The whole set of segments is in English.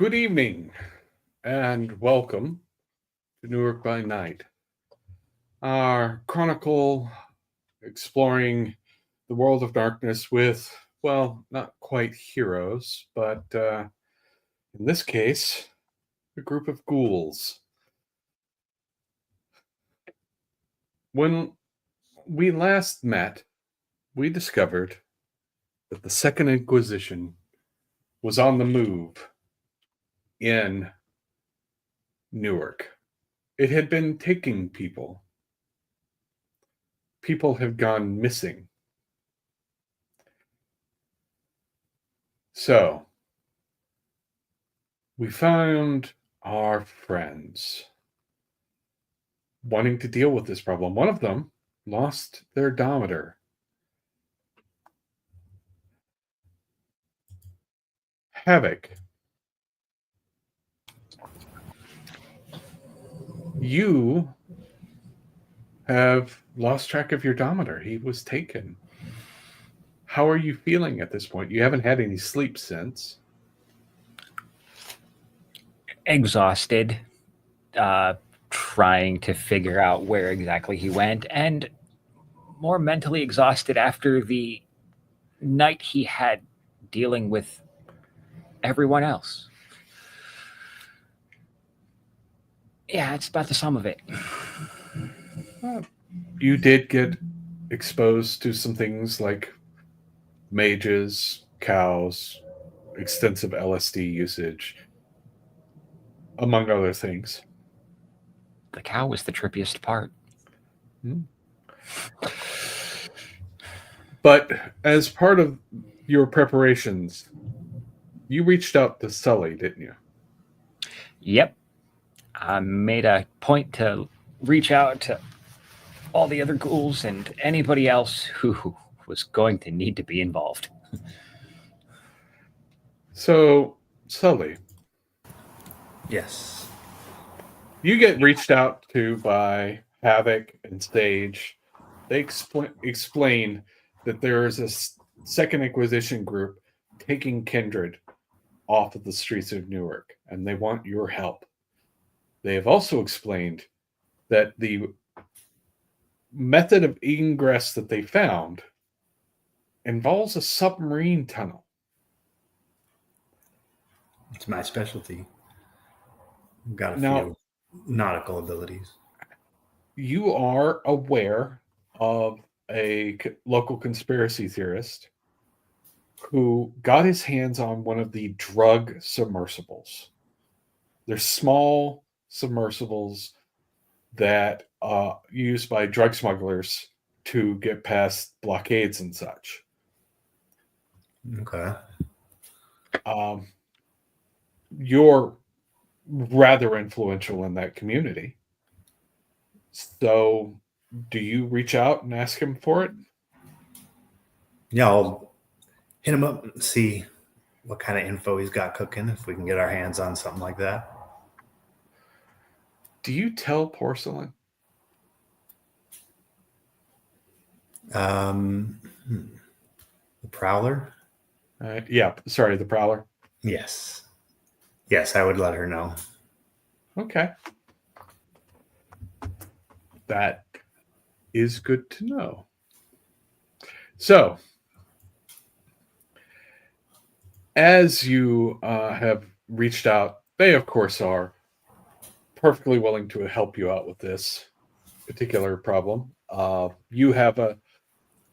Good evening, and welcome to Newark by Night. Our chronicle exploring the world of darkness with, well, not quite heroes, but in this case, a group of ghouls. When we last met, we discovered that the Second Inquisition was on the move in Newark. It had been taking people. People have gone missing. So, we found our friends wanting to deal with this problem. One of them lost their dometer. Havok, you have lost track of your dometer. He was taken. How are you feeling at this point? You haven't had any sleep since. Exhausted, trying to figure out where exactly he went, and more mentally exhausted after the night he had dealing with everyone else. Yeah, it's about the sum of it. You did get exposed to some things like mages, cows, extensive LSD usage, among other things. The cow was the trippiest part. But as part of your preparations, you reached out to Sully, didn't you? Yep. I made a point to reach out to all the other ghouls and anybody else who was going to need to be involved. So, Sully. Yes. You get reached out to by Havok and Sage. They explain that there is a Second Inquisition group taking Kindred off of the streets of Newark, and they want your help. They have also explained that the method of ingress that they found involves a submarine tunnel. It's my specialty. Got a Now, few nautical abilities. You are aware of a local conspiracy theorist who got his hands on one of the drug submersibles. They're small submersibles that used by drug smugglers to get past blockades and such. Okay. You're rather influential in that community. So, do you reach out and ask him for it? Yeah, I'll hit him up and see what kind of info he's got cooking, if we can get our hands on something like that. Do you tell Porcelain? The Prowler? The Prowler. Yes. Yes, I would let her know. Okay. That is good to know. So, as you have reached out, they, of course, are perfectly willing to help you out with this particular problem. You have a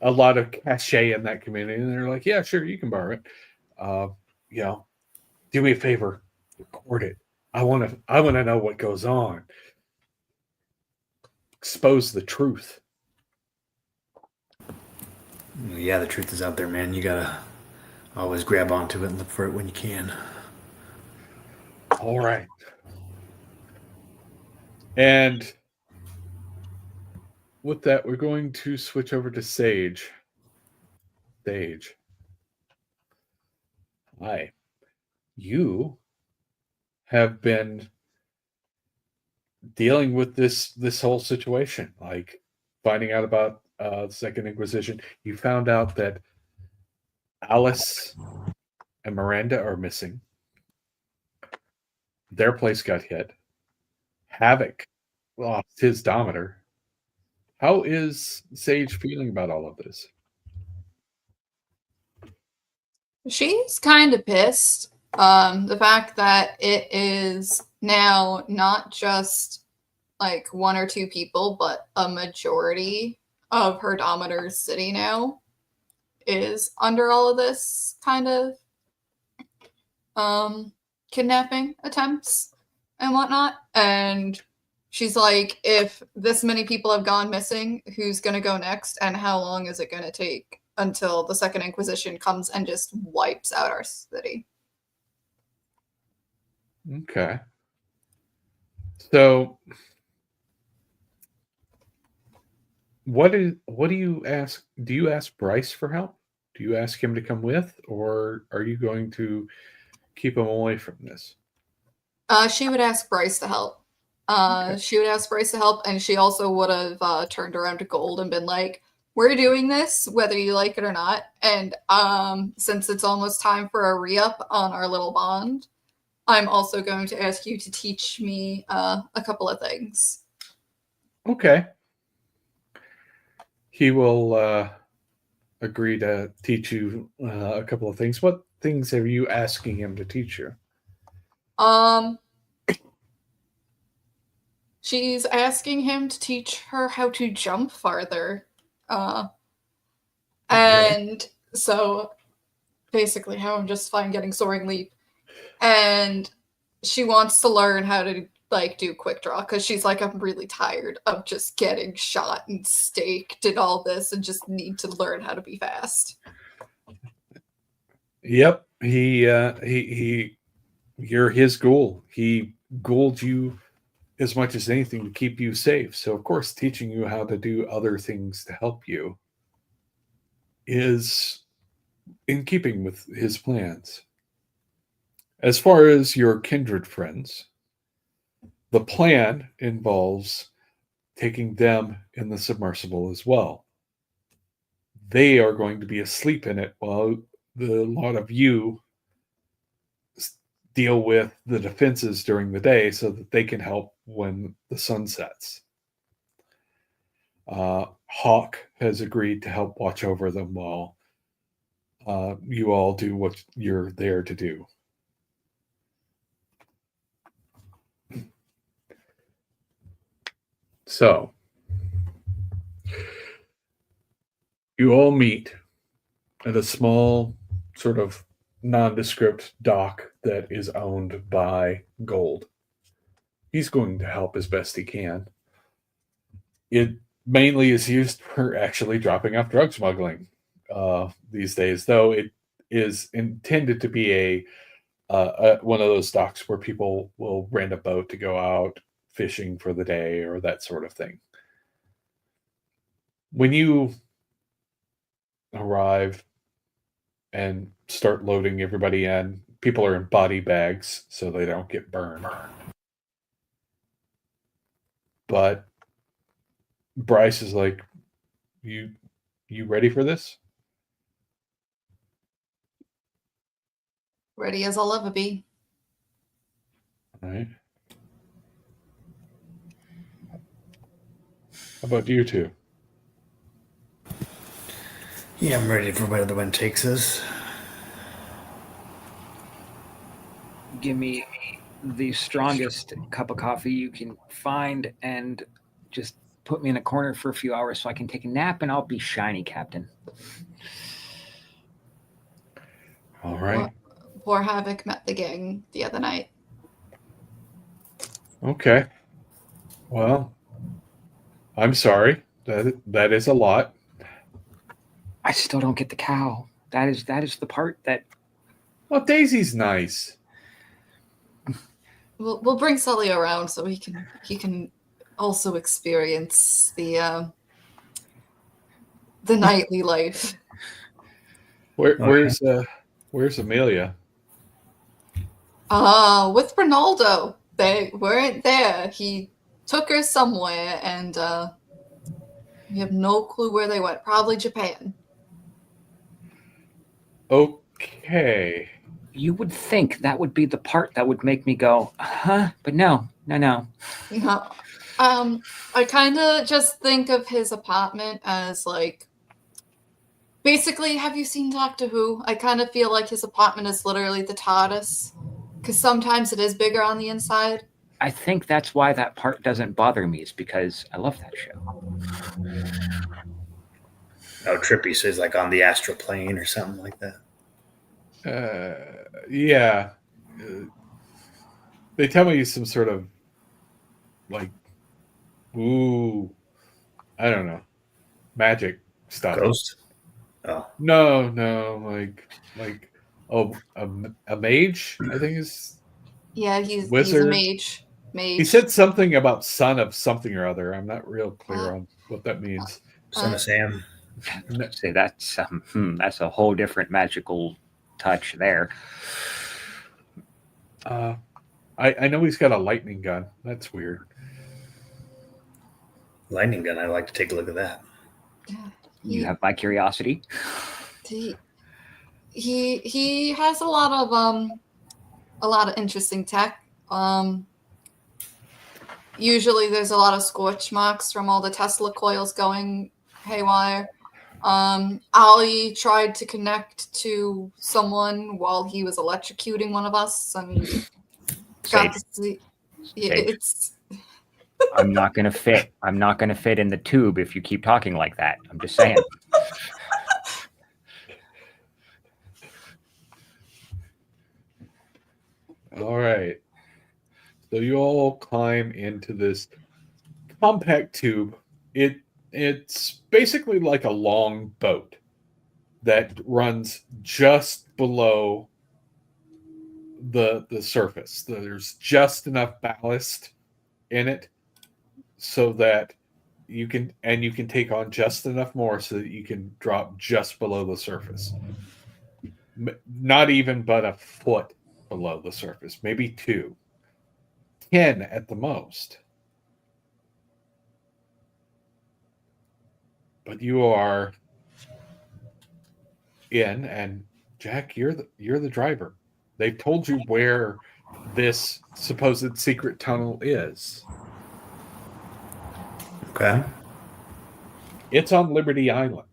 lot of cachet in that community, and they're like, yeah, sure, you can borrow it. Do me a favor, record it. I want to know what goes on. Expose the truth. Yeah, the truth is out there, man. You gotta always grab onto it and look for it when you can. All right. And with that, we're going to switch over to Sage. Sage. Hi. You have been dealing with this whole situation, like finding out about the Second Inquisition. You found out that Alice and Miranda are missing. Their place got hit. Havok lost his Dometer. How is Sage feeling about all of this? She's kind of pissed. The fact that it is now not just like one or two people, but a majority of her Dometer's city now is under all of this kind of kidnapping attempts and whatnot. And she's like, if this many people have gone missing, who's going to go next? And how long is it going to take until the Second Inquisition comes and just wipes out our city? Okay. So what do you ask? Do you ask Bryce for help? Do you ask him to come with, or are you going to keep him away from this? She would ask Bryce to help. Okay. She would ask Bryce to help, and she also would have turned around to Gold and been like, we're doing this, whether you like it or not. And since it's almost time for a re-up on our little bond, I'm also going to ask you to teach me a couple of things. Okay. He will agree to teach you a couple of things. What things are you asking him to teach you? She's asking him to teach her how to jump farther. And so basically how I'm just fine getting soaring leap. And she wants to learn how to like do quick draw because she's like, I'm really tired of just getting shot and staked and all this and just need to learn how to be fast. Yep. He you're his ghoul. He ghouled you as much as anything to keep you safe. So of course teaching you how to do other things to help you is in keeping with his plans. As far as your kindred friends, the plan involves taking them in the submersible as well. They are going to be asleep in it while the lot of you deal with the defenses during the day so that they can help when the sun sets. Hawk has agreed to help watch over them while you all do what you're there to do. So, you all meet at a small, sort of nondescript dock that is owned by Gold. He's going to help as best he can. It mainly is used for actually dropping off drug smuggling these days, though it is intended to be a one of those docks where people will rent a boat to go out fishing for the day or that sort of thing. When you arrive and start loading everybody in, people are in body bags so they don't get burned. But Bryce is like, you ready for this? Ready as I'll ever be. All right. How about you two? Yeah, I'm ready for where the wind takes us. Give me the strongest cup of coffee you can find and just put me in a corner for a few hours so I can take a nap and I'll be shiny, Captain. All right. Poor Havok met the gang the other night. Okay. Well, I'm sorry. That is a lot. I still don't get the cow. That is the part that. Well, Daisy's nice. We'll bring Sully around so he can also experience the nightly life. Where's Amelia? With Ronaldo. They weren't there. He took her somewhere, and we have no clue where they went. Probably Japan. Okay. You would think that would be the part that would make me go, huh? But no. No. I kind of just think of his apartment as like, basically, have you seen Doctor Who? I kind of feel like his apartment is literally the TARDIS, because sometimes it is bigger on the inside. I think that's why that part doesn't bother me, is because I love that show. Oh, trippy. So he's like on the astral plane or something like that. Yeah. They tell me some sort of like, ooh, I don't know, magic stuff. Ghost? Oh. No, like a mage, I think is. Yeah, he's a Wizard. mage. He said something about son of something or other. I'm not real clear on what that means. Son of Sam. Say that's a whole different magical touch there. I know he's got a lightning gun. That's weird. Lightning gun. I'd like to take a look at that. You have my curiosity. He has a lot of interesting tech. Usually there's a lot of scorch marks from all the Tesla coils going haywire. Ali tried to connect to someone while he was electrocuting one of us, and got to see. It's. I'm not gonna fit. I'm not gonna fit in the tube if you keep talking like that. I'm just saying. All right. So you all climb into this compact tube. It's basically like a long boat that runs just below the surface. There's just enough ballast in it so that you can take on just enough more so that you can drop just below the surface. Not even but a foot below the surface, maybe 2, 10 at the most. But you are in, and Jack, you're the driver. They've told you where this supposed secret tunnel is. Okay. It's on Liberty Island.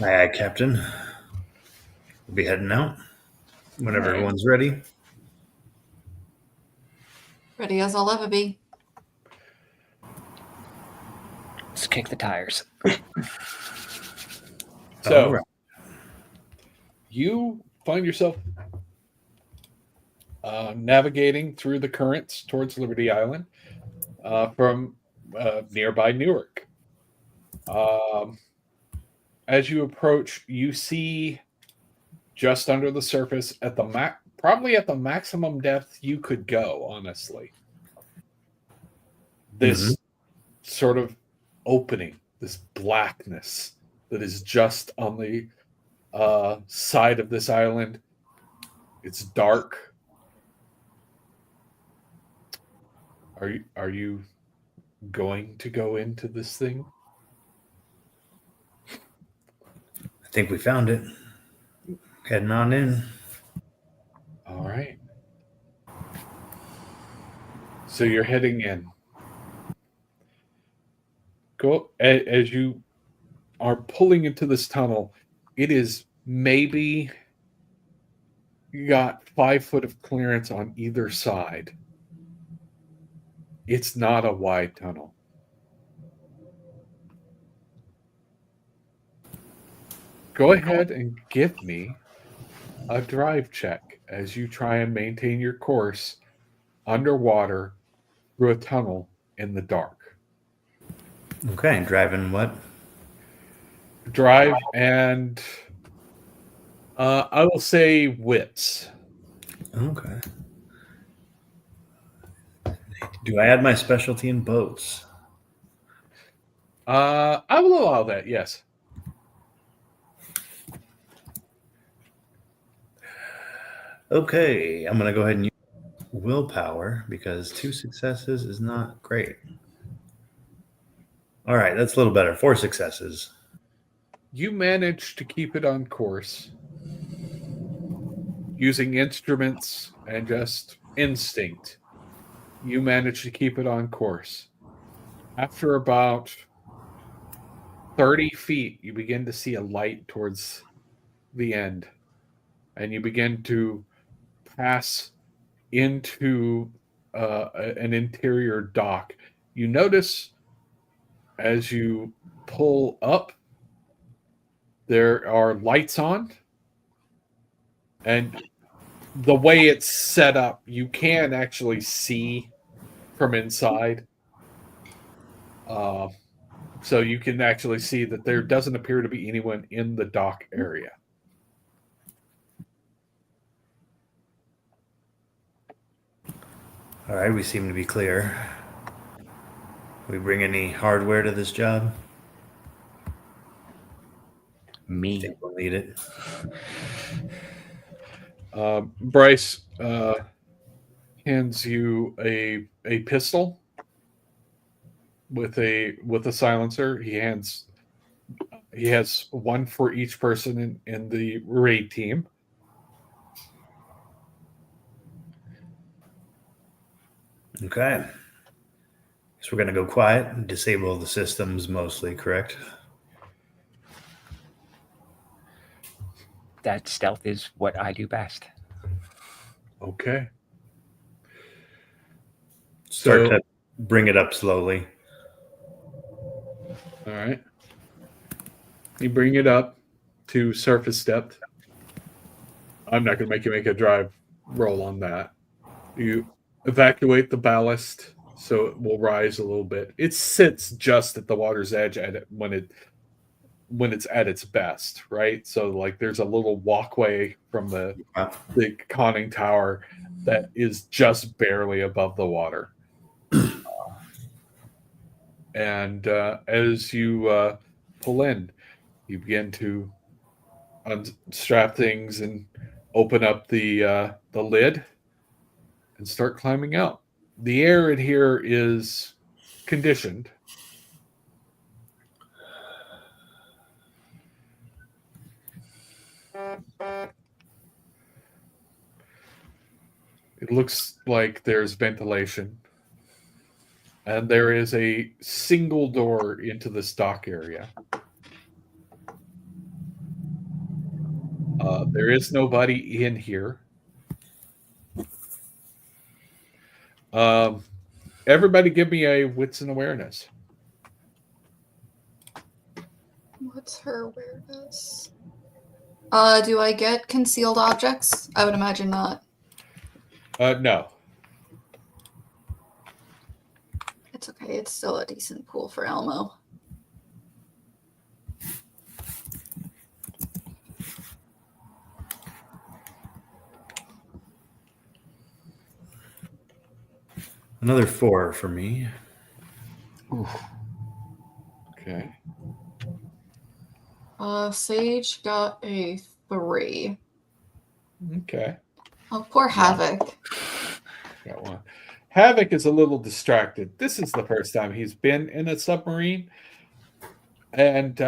Aye, Captain. We'll be heading out whenever Right. everyone's ready. Ready as I'll ever be. Let's kick the tires. So, All right. you find yourself navigating through the currents towards Liberty Island from nearby Newark. As you approach, you see just under the surface at the probably at the maximum depth you could go, honestly. This sort of opening, this blackness that is just on the side of this island. It's dark. Are you going to go into this thing? I think we found it. Heading on in. All right. So you're heading in. Go as you are pulling into this tunnel. It is maybe you got 5 foot of clearance on either side. It's not a wide tunnel. Go ahead and give me a drive check as you try and maintain your course underwater through a tunnel in the dark. Okay, driving what? Drive and I will say wits. Okay. Do I add my specialty in boats? I will allow that, yes. Okay, I'm going to go ahead and use willpower because 2 successes is not great. All right, that's a little better. 4 successes. You managed to keep it on course. using instruments and just instinct, you manage to keep it on course. After about 30 feet, you begin to see a light towards the end, and you begin to pass into an interior dock. You notice as you pull up, there are lights on, and the way it's set up, you can actually see from inside. So you can actually see that there doesn't appear to be anyone in the dock area. All right, we seem to be clear. We bring any hardware to this job? Me. Think we'll need it. Bryce hands you a pistol with a silencer. He has one for each person in the raid team. Okay. So we're going to go quiet and disable the systems mostly, correct? That stealth is what I do best. Okay. Start So, to bring it up slowly. all right. You bring it up to surface depth. I'm not going to make you make a drive roll on that. You evacuate the ballast so it will rise a little bit. It sits just at the water's edge when it's at its best, right? So like there's a little walkway from the conning tower that is just barely above the water. And as you pull in, you begin to unstrap things and open up the lid and start climbing out. The air in here is conditioned. It looks like there's ventilation. And there is a single door into the stock area. There is nobody in here. Everybody give me a wits and awareness. What's her awareness? Do I get concealed objects? I would imagine not. No. It's okay. It's still a decent pool for Elmo. Another 4 for me. Oof. Okay. Sage got a 3. Okay. Oh, poor Havok. Got one. Havok is a little distracted. This is the first time he's been in a submarine, and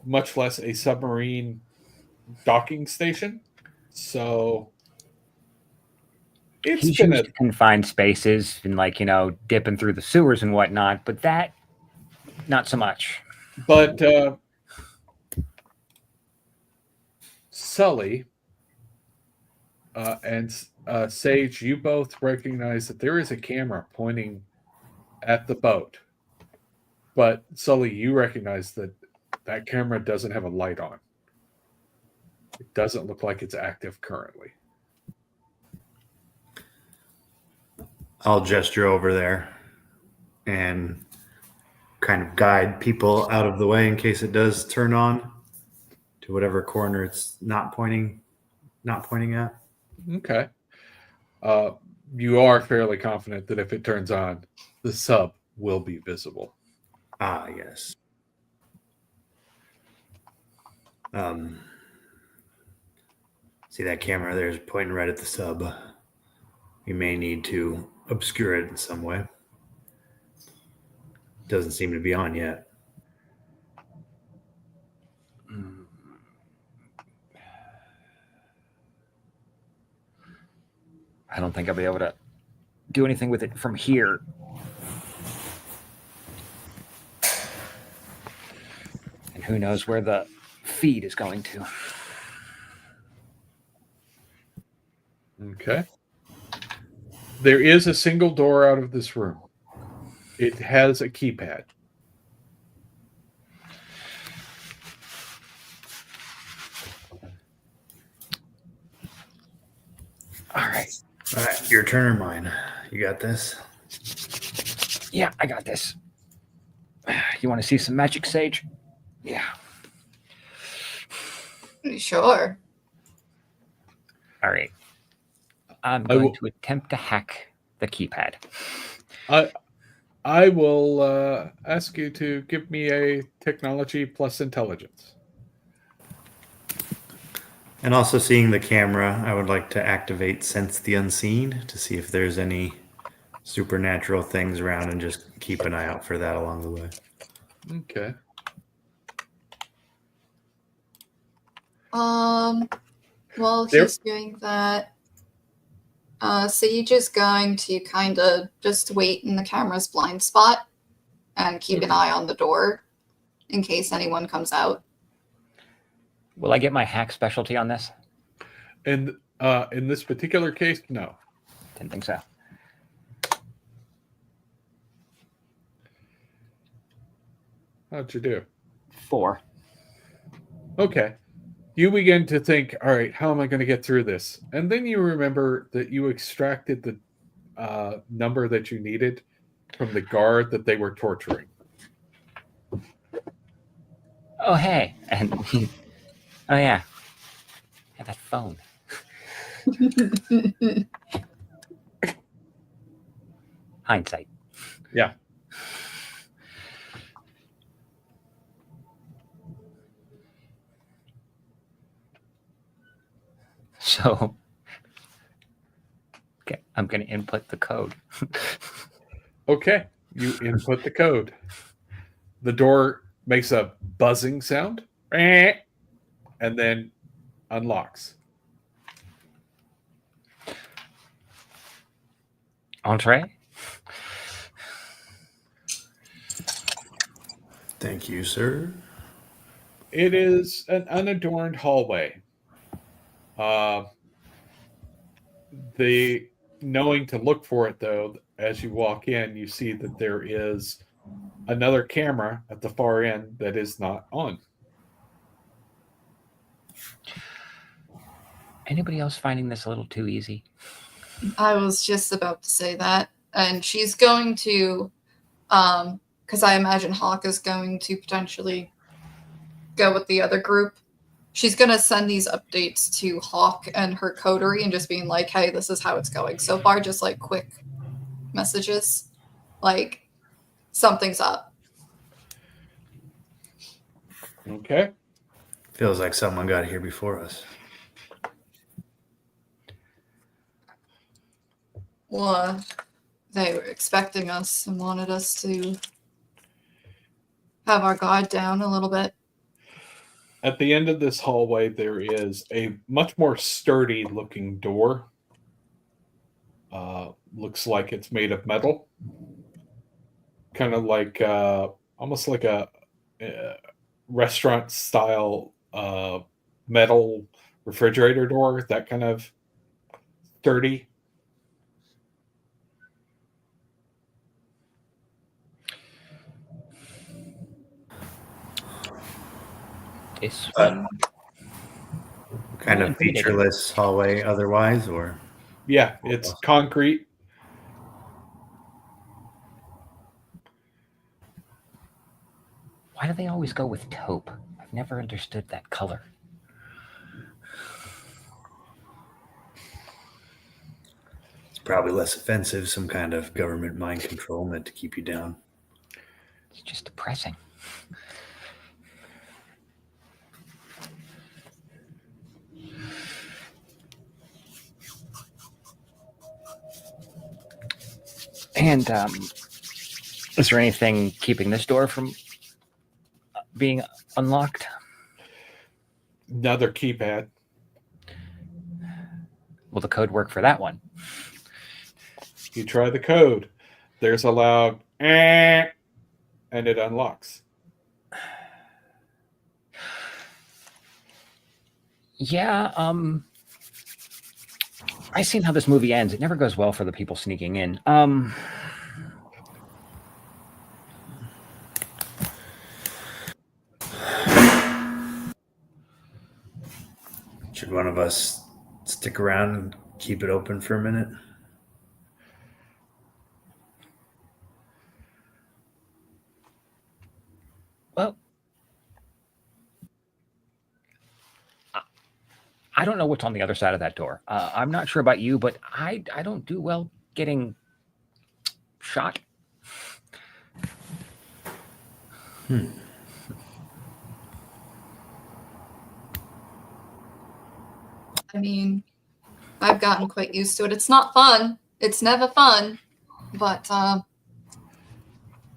much less a submarine docking station. So it's He's been used to confined spaces and dipping through the sewers and whatnot, but that not so much. But Sully and Sage, you both recognize that there is a camera pointing at the boat. But Sully, you recognize that that camera doesn't have a light on. It doesn't look like it's active currently. I'll gesture over there and kind of guide people out of the way in case it does turn on to whatever corner it's not pointing at. Okay. You are fairly confident that if it turns on, the sub will be visible. Ah, yes. See that camera there's pointing right at the sub. We may need to obscure it in some way. Doesn't seem to be on yet. I don't think I'll be able to do anything with it from here. And who knows where the feed is going to. Okay. There is a single door out of this room. It has a keypad. All right. All right, your turn or mine? You got this? Yeah, I got this. You want to see some magic, Sage? Yeah. Sure. All right. I'm going to attempt to hack the keypad. I will ask you to give me a technology plus intelligence. And also seeing the camera, I would like to activate Sense the Unseen to see if there's any supernatural things around and just keep an eye out for that along the way. Okay. While he's doing that, Sage is going to kind of just wait in the camera's blind spot and keep an eye on the door in case anyone comes out. Will I get my hack specialty on this? And in this particular case, no. Didn't think so. How'd you do? 4. Okay. You begin to think, all right, how am I going to get through this? And then you remember that you extracted the number that you needed from the guard that they were torturing. Oh, hey. And oh, yeah. Yeah, that phone. Hindsight. Yeah. So, okay, I'm going to input the code. Okay. You input the code. The door makes a buzzing sound and then unlocks. Entree? Thank you, sir. It is an unadorned hallway. The knowing to look for it, though, as you walk in, you see that there is another camera at the far end that is not on. Anybody else finding this a little too easy? I was just about to say that. And she's going to, because I imagine Hawk is going to potentially go with the other group. She's going to send these updates to Hawk and her coterie and just being like, hey, this is how it's going. So far, just like quick messages. Like, something's up. Okay. Feels like someone got here before us. Well, they were expecting us and wanted us to have our guard down a little bit. At the end of this hallway, there is a much more sturdy looking door. Looks like it's made of metal. Kind of like, almost like a restaurant style metal refrigerator door. That kind of sturdy. This one? Kind of featureless hallway otherwise, or? Yeah, it's concrete. Why do they always go with taupe? I've never understood that color. It's probably less offensive, some kind of government mind control meant to keep you down. It's just depressing. And is there anything keeping this door from being unlocked? Another keypad. Will the code work for that one? You try the code. There's a loud and it unlocks. Yeah, I've seen how this movie ends. It never goes well for the people sneaking in. Should one of us stick around and keep it open for a minute? Well, I don't know what's on the other side of that door. I'm not sure about you, but I don't do well getting shot. I mean, I've gotten quite used to it. It's not fun. It's never fun. But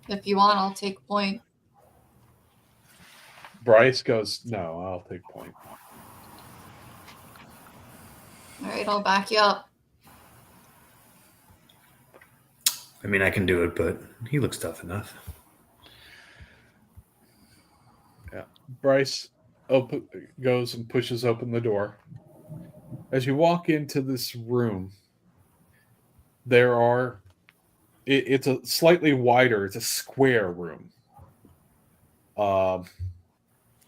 if you want, I'll take point. Bryce goes, no, I'll take point. All right, I'll back you up. I mean, I can do it, but he looks tough enough. Yeah. Bryce goes and pushes open the door. As you walk into this room, there are... It's a slightly wider, it's a square room.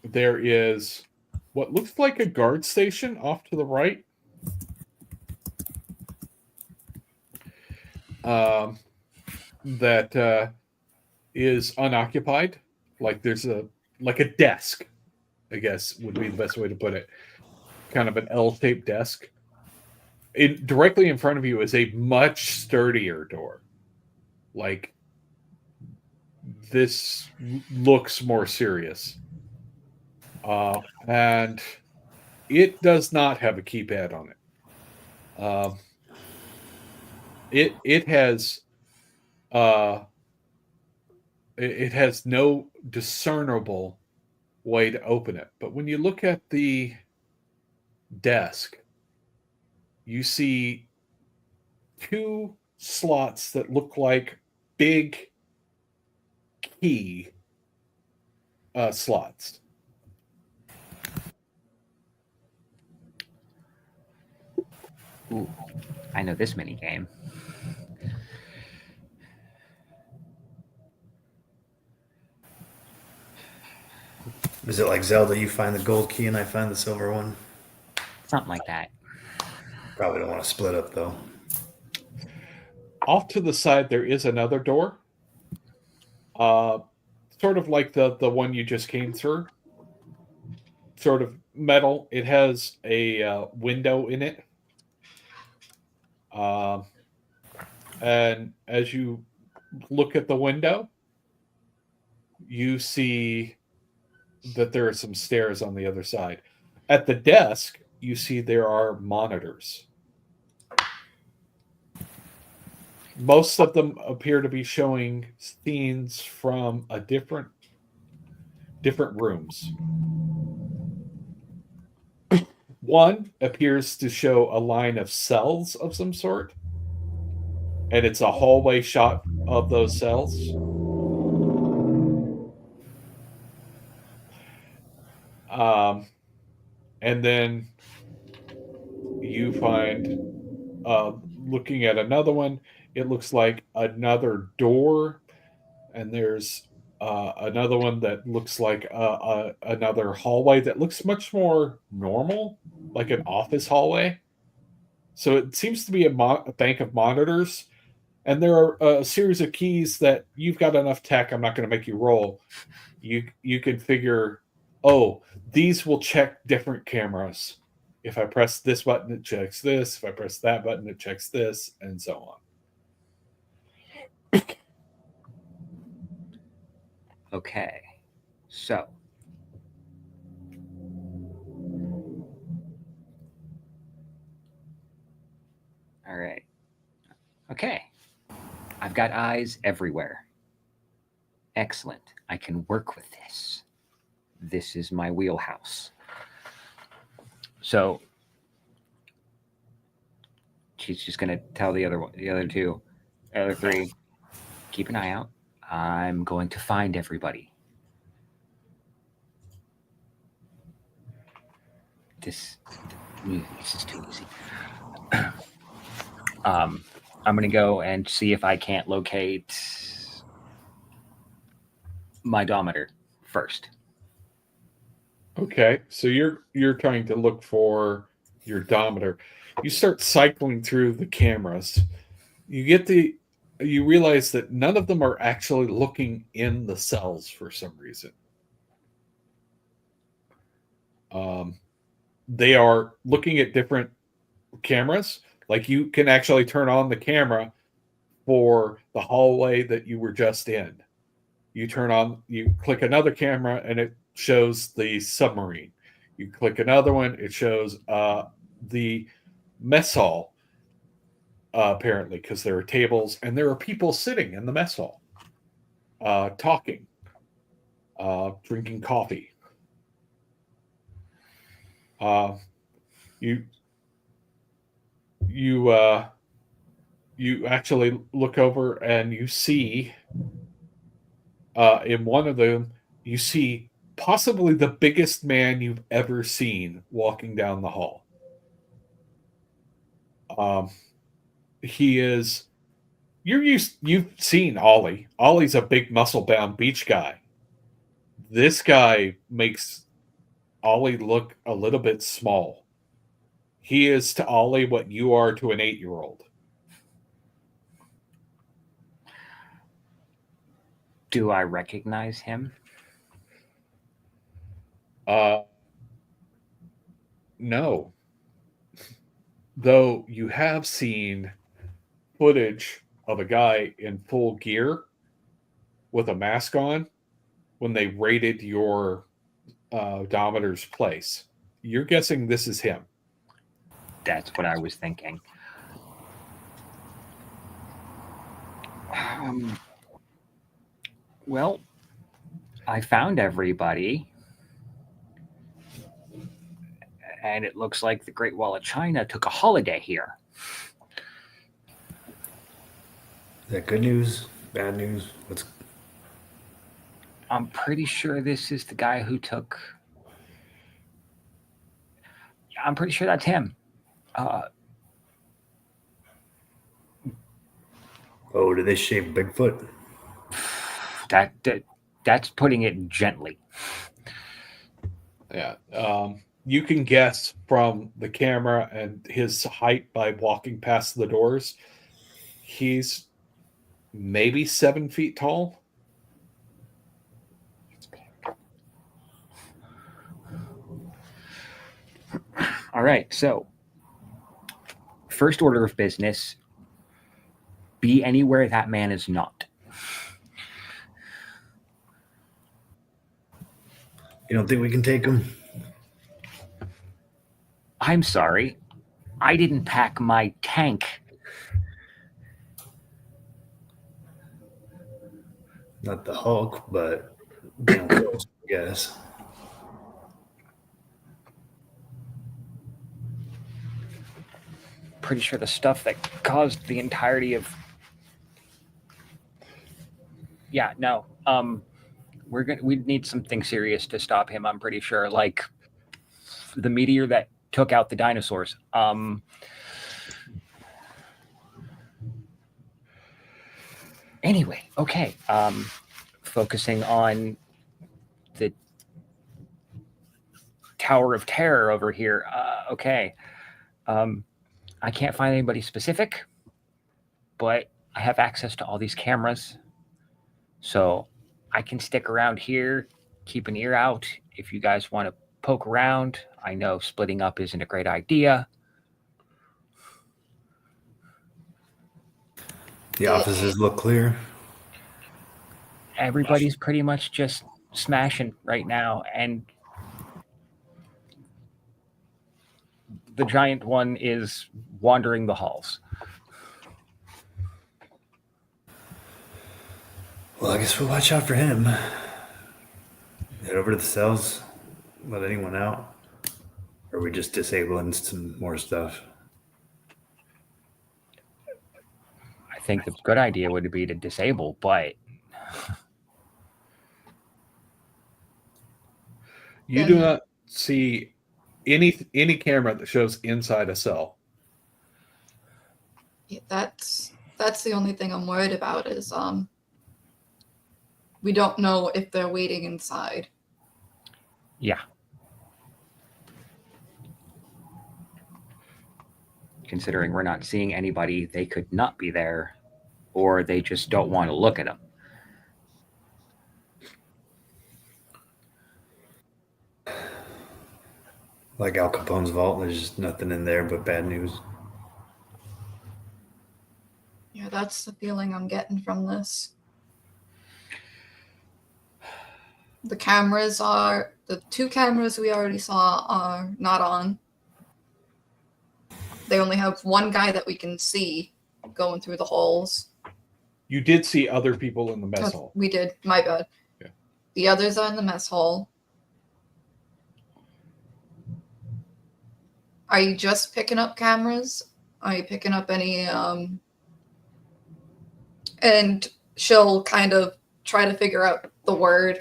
There is what looks like a guard station off to the right. That is unoccupied. Like there's a desk, I guess would be the best way to put it. Kind of an L-shaped desk. Directly in front of you is a much sturdier door. Like this looks more serious. And it does not have a keypad on it. It has it has no discernible way to open it. But when you look at the desk, you see two slots that look like big key slots. Ooh, I know this mini game. Is it like Zelda? You find the gold key and I find the silver one? Something like that. Probably don't want to split up, though. Off to the side, there is another door. Sort of like the one you just came through. Sort of metal. It has a window in it. And as you look at the window, you see that there are some stairs on the other side. At the desk, you see there are monitors. Most of them appear to be showing scenes from a different rooms. One appears to show a line of cells of some sort, and it's a hallway shot of those cells. And then you find, looking at another one, it looks like another door, and there's another one that looks like another hallway that looks much more normal, like an office hallway. So it seems to be a bank of monitors, and there are a series of keys that you've got enough tech. I'm not going to make you roll. You can figure, oh, these will check different cameras. If I press this button, it checks this. If I press that button, it checks this, and so on. Okay, so all right. Okay, I've got eyes everywhere. Excellent. I can work with this. This is my wheelhouse. So she's just gonna tell the other three, keep an eye out. I'm going to find everybody. This is too easy. I'm gonna go and see if I can't locate my dometer first. Okay, so you're trying to look for your dometer. You start cycling through the cameras. You realize that none of them are actually looking in the cells for some reason. They are looking at different cameras. Like you can actually turn on the camera for the hallway that you were just in. You click another camera and it shows the submarine. You click another one, it shows the mess hall, apparently, because there are tables and there are people sitting in the mess hall, talking, drinking coffee. You actually look over and you see in one of them, you see possibly the biggest man you've ever seen walking down the hall. He is. You've seen Ollie. Ollie's a big muscle-bound beach guy. This guy makes Ollie look a little bit small. He is to Ollie what you are to an 8-year-old. Do I recognize him? No. Though you have seen footage of a guy in full gear with a mask on when they raided your odometer's place. You're guessing this is him. That's what I was thinking. Well, I found everybody. And it looks like the Great Wall of China took a holiday here. Is that good news? Bad news? I'm pretty sure this is the guy who took... I'm pretty sure that's him. Oh, did they shave Bigfoot? That's putting it gently. Yeah. You can guess from the camera and his height by walking past the doors. He's maybe 7 feet tall. All right, so first order of business, be anywhere that man is not. You don't think we can take him? I'm sorry, I didn't pack my tank. Not the Hulk, but close, I guess. Pretty sure the stuff that caused the entirety of... Yeah, no. We need something serious to stop him, I'm pretty sure. Like the meteor that took out the dinosaurs. Anyway, okay. Focusing on the Tower of Terror over here. Okay. I can't find anybody specific, but I have access to all these cameras. So I can stick around here, keep an ear out. If you guys want to poke around, I know splitting up isn't a great idea. The offices look clear. Everybody's pretty much just smashing right now, and the giant one is wandering the halls. Well, I guess we'll watch out for him. Head over to the cells. Let anyone out. Or are we just disabling some more stuff? think the good idea would be to disable, but You do Then- not see any camera that shows inside a cell. Yeah, that's the only thing I'm worried about is we don't know if they're waiting inside. yeah. Considering we're not seeing anybody, they could not be there, or they just don't want to look at them. Like Al Capone's vault, there's just nothing in there but bad news. Yeah, that's the feeling I'm getting from this. The two cameras we already saw are not on. They only have one guy that we can see going through the holes. You did see other people in the mess hall. We did, my bad. Yeah. The others are in the mess hall. Are you just picking up cameras? Are you picking up any and she'll kind of try to figure out the word.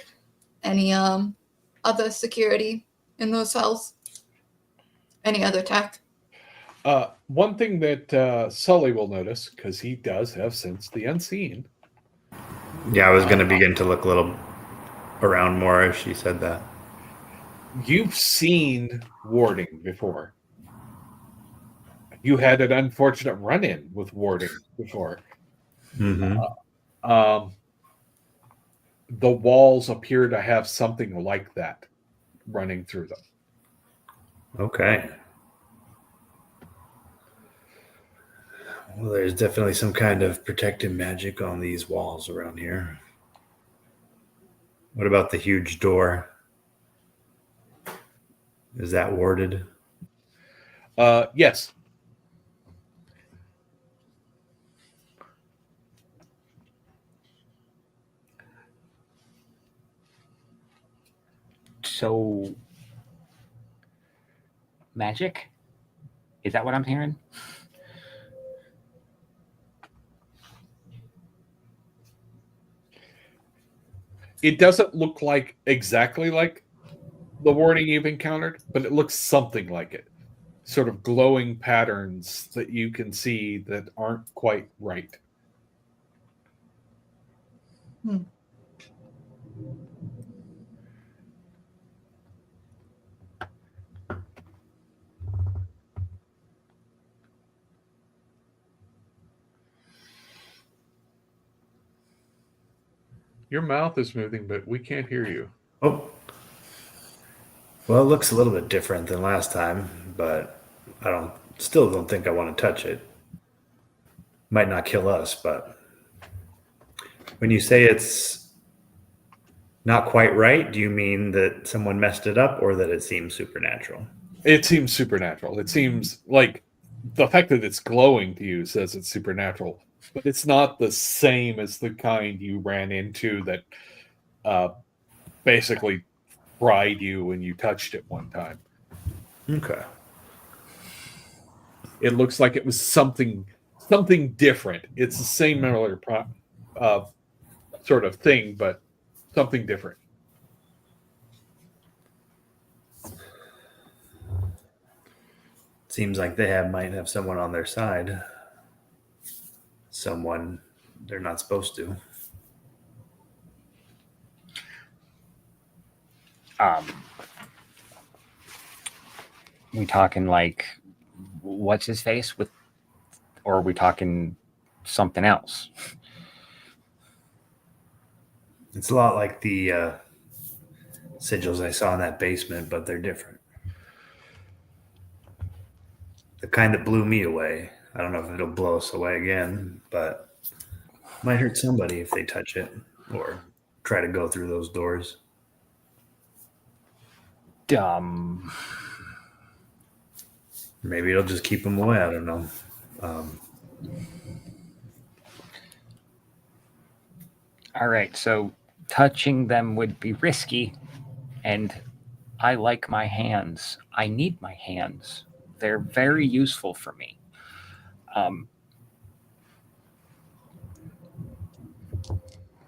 Any other security in those cells? Any other tech? One thing that Sully will notice, because he does have Sense the Unseen. Yeah, I was going to begin to look a little around more as she said that. You've seen warding before. You had an unfortunate run-in with warding before. Mm-hmm. The walls appear to have something like that running through them. Okay. Well, there's definitely some kind of protective magic on these walls around here. What about the huge door? Is that warded? Yes. So, magic? Is that what I'm hearing? It doesn't look like exactly like the warding you've encountered, but it looks something like it. Sort of glowing patterns that you can see that aren't quite right. Your mouth is moving, but we can't hear you. Oh. Well, it looks a little bit different than last time, but I still don't think I want to touch it. Might not kill us, but when you say it's not quite right, do you mean that someone messed it up or that it seems supernatural? It seems supernatural. It seems like the fact that it's glowing to you says it's supernatural, but it's not the same as the kind you ran into that basically fried you when you touched it one time. Okay. It looks like it was something different. It's the same sort of thing, but something different. Seems like might have someone on their side. Someone they're not supposed to. We talking like what's his face with, or are we talking something else? It's a lot like the sigils I saw in that basement, but they're different. The kind that blew me away. I don't know if it'll blow us away again, but might hurt somebody if they touch it or try to go through those doors. Maybe it'll just keep them away. I don't know. All right, so touching them would be risky, and I like my hands. I need my hands. They're very useful for me.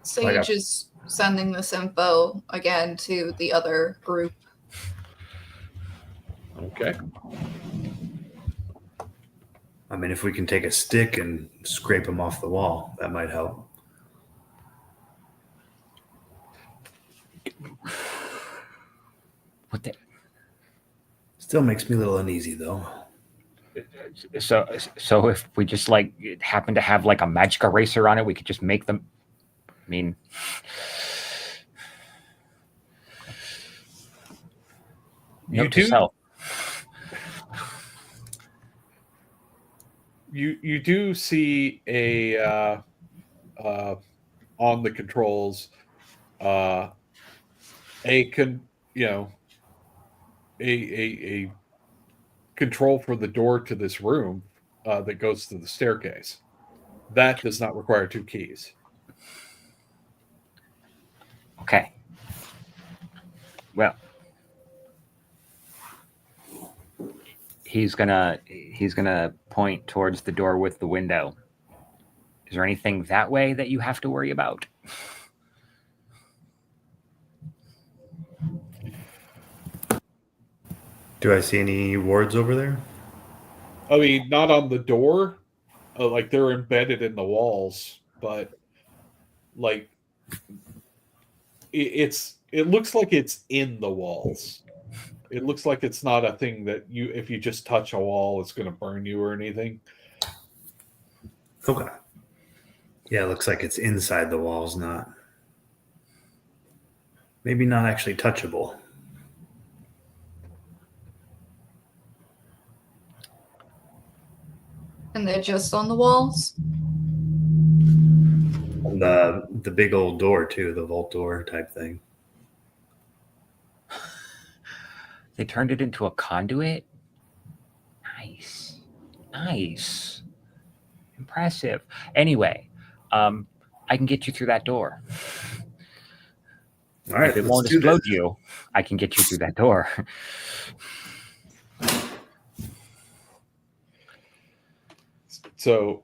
Sage is sending this info again to the other group. Okay. I mean, if we can take a stick and scrape him off the wall, that might help. What the? Still makes me a little uneasy, though. So if we just like happen to have like a magic eraser on it, we could just make them. I mean, You note to do. self. You do see a on the controls a control for the door to this room that goes to the staircase. That does not require 2 keys. Okay. Well, he's gonna point towards the door with the window. Is there anything that way that you have to worry about? Do I see any wards over there? I mean, not on the door, like they're embedded in the walls, but like it looks like it's in the walls. It looks like it's not a thing that if you just touch a wall, it's going to burn you or anything. Okay. Yeah, it looks like it's inside the walls, maybe not actually touchable. And they're just on the walls? The big old door, too, the vault door type thing. They turned it into a conduit? Nice. Impressive. Anyway, I can get you through that door. All right, if it let's won't do explode this. you, I can get you through that door. So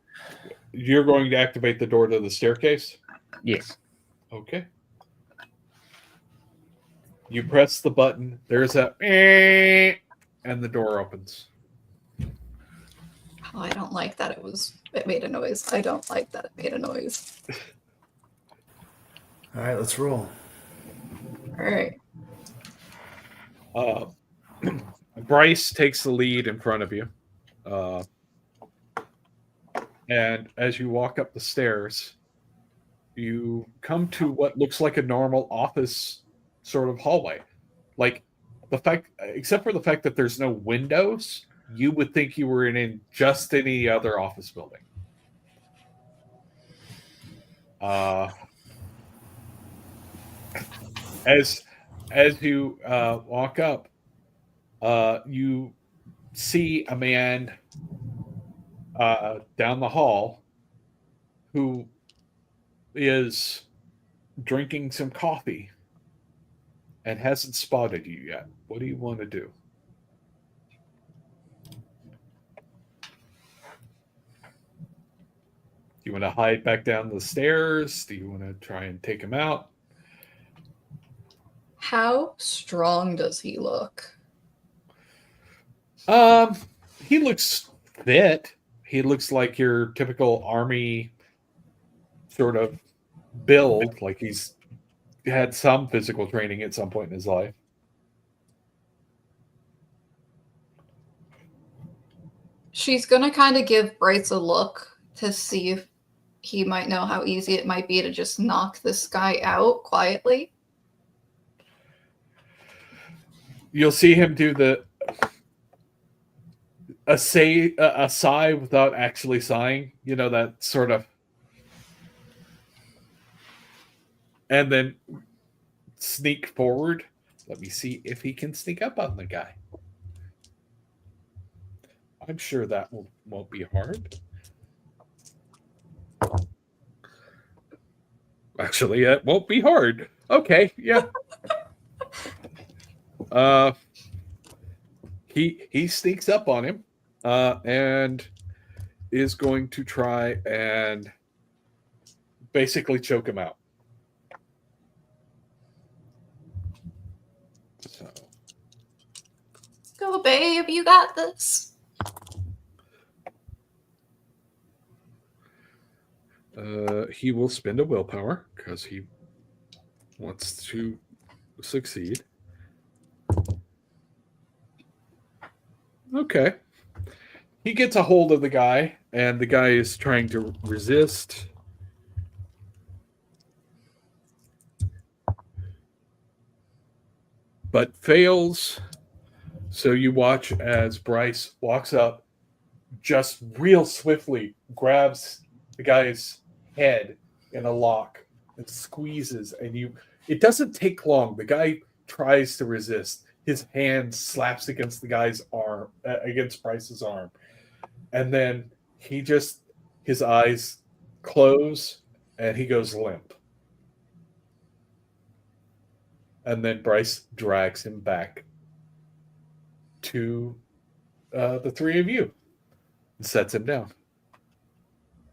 you're going to activate the door to the staircase? Yes. Okay. You press the button. There's a and the door opens. Oh, I don't like that it made a noise. I don't like that it made a noise. All right, let's roll. All right. Bryce takes the lead in front of you. And as you walk up the stairs, you come to what looks like a normal office sort of hallway. Like except for the fact that there's no windows, you would think you were in just any other office building. As you walk up, you see a man down the hall who is drinking some coffee and hasn't spotted you yet. What do you want to do? Do you want to hide back down the stairs? Do you want to try and take him out? How strong does he look? He looks fit. He looks like your typical army sort of build, like he's had some physical training at some point in his life. She's going to kind of give Bryce a look to see if he might know how easy it might be to just knock this guy out quietly. You'll see him do a sigh without actually sighing, that sort of, and then sneak forward. Let me see if he can sneak up on the guy. I'm sure that won't be hard. Actually, it won't be hard. Okay, yeah. He sneaks up on him and is going to try and basically choke him out. No, babe, you got this. He will spend a willpower because he wants to succeed. Okay. He gets a hold of the guy, and the guy is trying to resist. But fails. So you watch as Bryce walks up, just real swiftly grabs the guy's head in a lock and squeezes, and it doesn't take long. The guy tries to resist. His hand slaps against the guy's arm, against Bryce's arm. And then his eyes close and he goes limp. And then Bryce drags him back to the three of you and sets him down.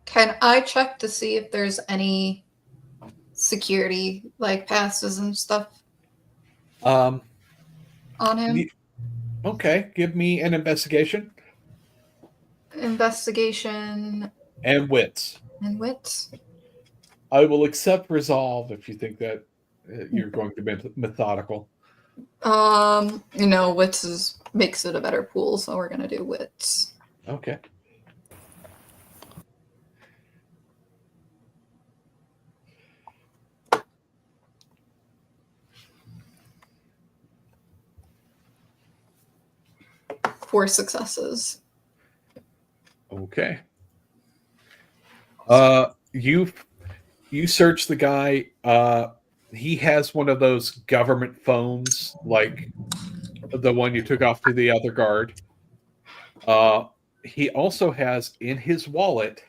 Can I check to see if there's any security, like passes and stuff Um, on him? Okay, give me an investigation Investigation and wits. and wits. I will accept resolve if you think that you're going to be methodical. Wits makes it a better pool, so we're gonna do wits. Okay. Four successes. Okay. You search the guy. He has one of those government phones, like the one you took off to the other guard. He also has in his wallet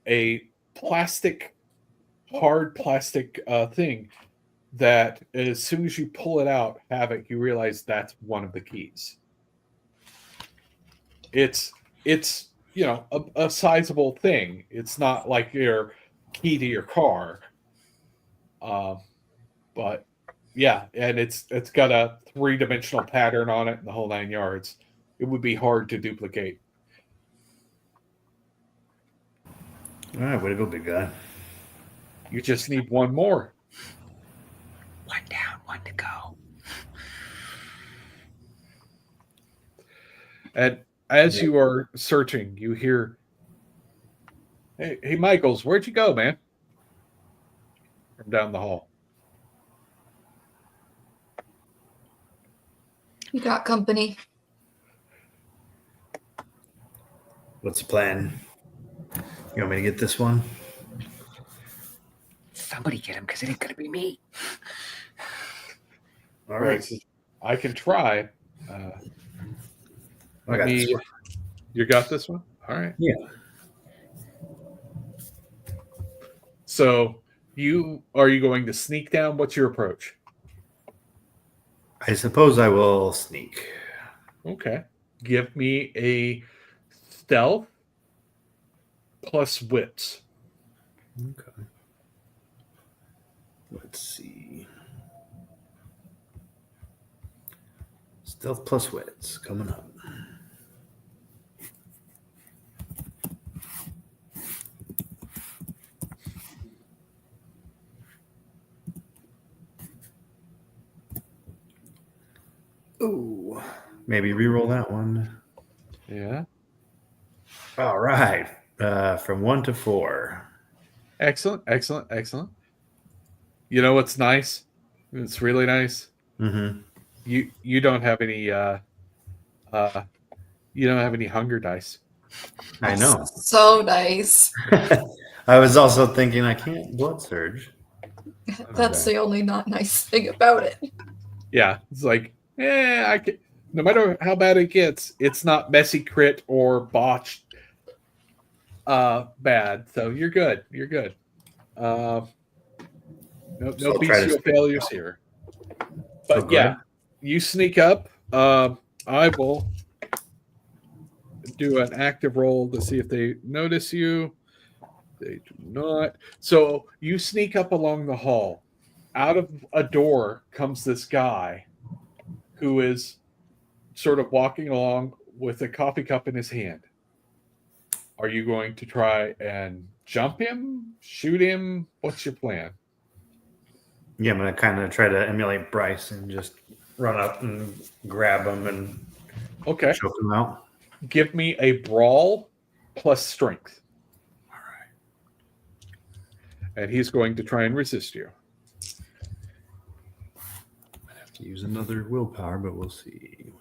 a hard plastic thing that as soon as you pull it out, Havok, you realize that's one of the keys. It's a sizable thing. It's not like your key to your car. But yeah, and it's got a 3-dimensional pattern on it and the whole 9 yards. It would be hard to duplicate. All right, way to go, big guy. You just need one more. One down, one to go. And as you are searching, you hear, Hey, Michaels, where'd you go, man? From down the hall. You got company. What's the plan? You want me to get this one? Somebody get him, because it ain't gonna be me. All right. I can try. I got this one. You got this one? All right. Yeah. So are you going to sneak down? What's your approach? I suppose I will sneak. Okay. Give me a stealth plus wits. Okay. Let's see. Stealth plus wits coming up. Ooh, maybe re-roll that one. Yeah. All right. From 1 to 4. Excellent. You know what's nice? It's really nice. Mm-hmm. You don't have any hunger dice. I know. So nice. I was also thinking I can't blood surge. That's the only not nice thing about it. Yeah, it's like, I can. No matter how bad it gets, it's not messy crit or botched bad. So you're good. No So bestial failures here. But yeah, you sneak up. I will do an active roll to see if they notice you. They do not. So you sneak up along the hall. Out of a door comes this guy who is sort of walking along with a coffee cup in his hand. Are you going to try and jump him, shoot him? What's your plan? Yeah, I'm gonna kind of try to emulate Bryce and just run up and grab him and Okay. choke him out. Give me a brawl plus strength. All right. And he's going to try and resist you. Might have to use another willpower, but we'll see.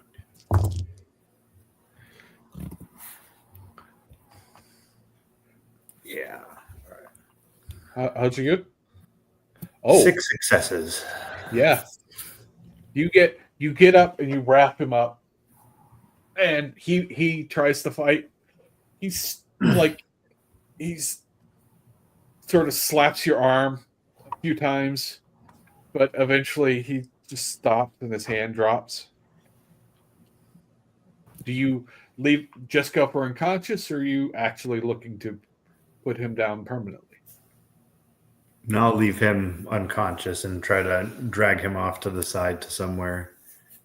Yeah. How'd you get? Oh, 6 successes. yeah. You get up and you wrap him up, and he tries to fight. He's sort of slaps your arm a few times, but eventually he just stops and his hand drops. Do you leave Jessica for unconscious, or are you actually looking to put him down permanently? And I'll leave him unconscious and try to drag him off to the side to somewhere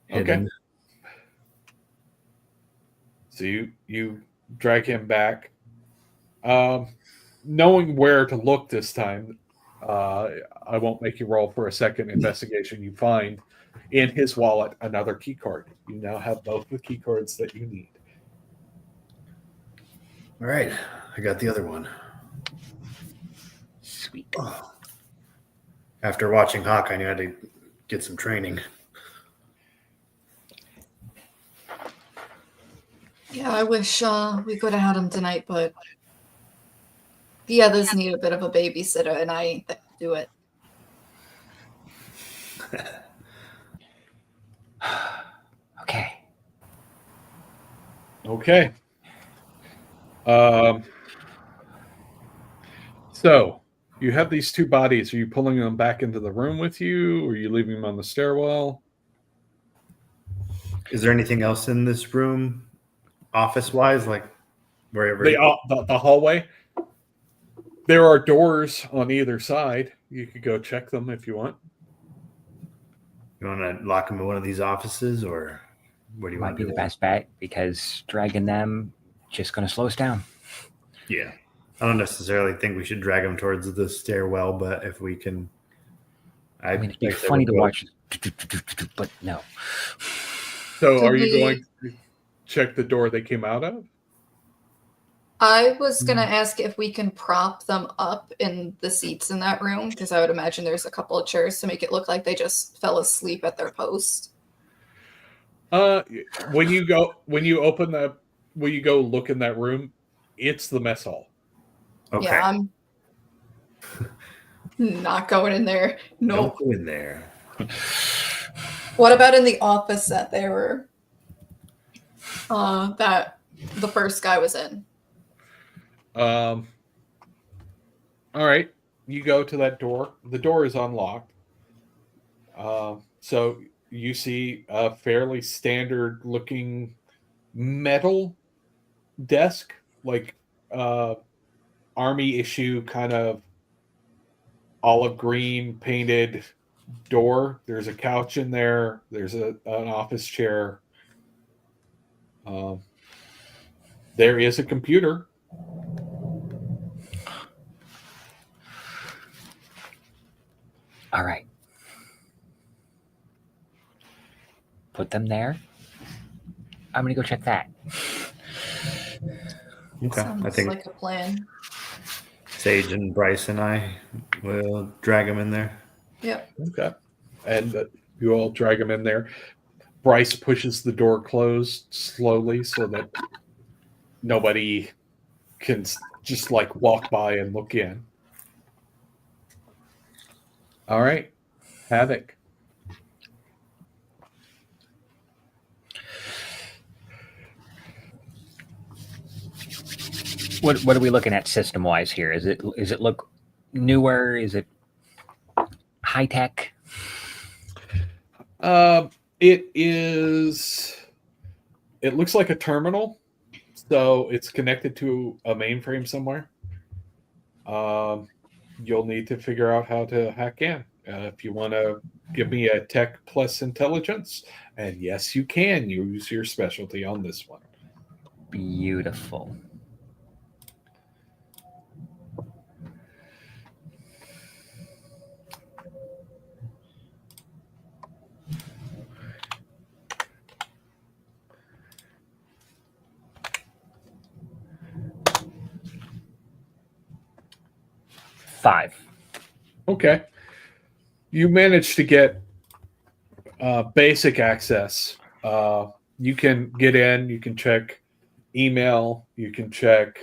hidden. Okay. So you drag him back. Knowing where to look this time, I won't make you roll for a second investigation. You find in his wallet another key card. You now have both the key cards that you need. All right. I got the other one. Sweet. After watching Hawk, I knew I had to get some training. Yeah, I wish we could have had him tonight, but the others need a bit of a babysitter, and I ain't there to do it. Okay. Okay. So you have these two bodies. Are you pulling them back into the room with you, or are you leaving them on the stairwell? Is there anything else in this room, office-wise, like wherever? The hallway. There are doors on either side. You could go check them if you want. You want to lock him in one of these offices, or what do you want Might to be do? the best bet because dragging them just going to slow us down. Yeah. I don't necessarily think we should drag him towards the stairwell, but if we can... I mean, it'd be think that funny would to go- watch, but no. So Could are you we- going to check the door they came out of? I was going to ask if we can prop them up in the seats in that room, because I would imagine there's a couple of chairs to make it look like they just fell asleep at their post. When you go look in that room, it's the mess hall. Okay. Yeah, I'm not going in there. No. Don't go in there. What about in the office that they were that the first guy was in? All right, you go to that door. The door is unlocked. So you see a fairly standard looking metal desk, like army issue kind of olive green painted door. There's a couch in there. There's an office chair. There is a computer. All right. Put them there. I'm going to go check that. Okay. I Sounds think like a plan. Sage and Bryce and I will drag him in there. Yep. Okay. And you all drag him in there. Bryce pushes the door closed slowly so that nobody can just like walk by and look in. All right. Havok. What are we looking at system wise here? Is it look newer? Is it high tech? It is. It looks like a terminal, so it's connected to a mainframe somewhere. You'll need to figure out how to hack in. If you want to give me a tech plus intelligence, and yes, you can use your specialty on this one. Beautiful. Five. Okay. You managed to get basic access. You can get in, you can check email, you can check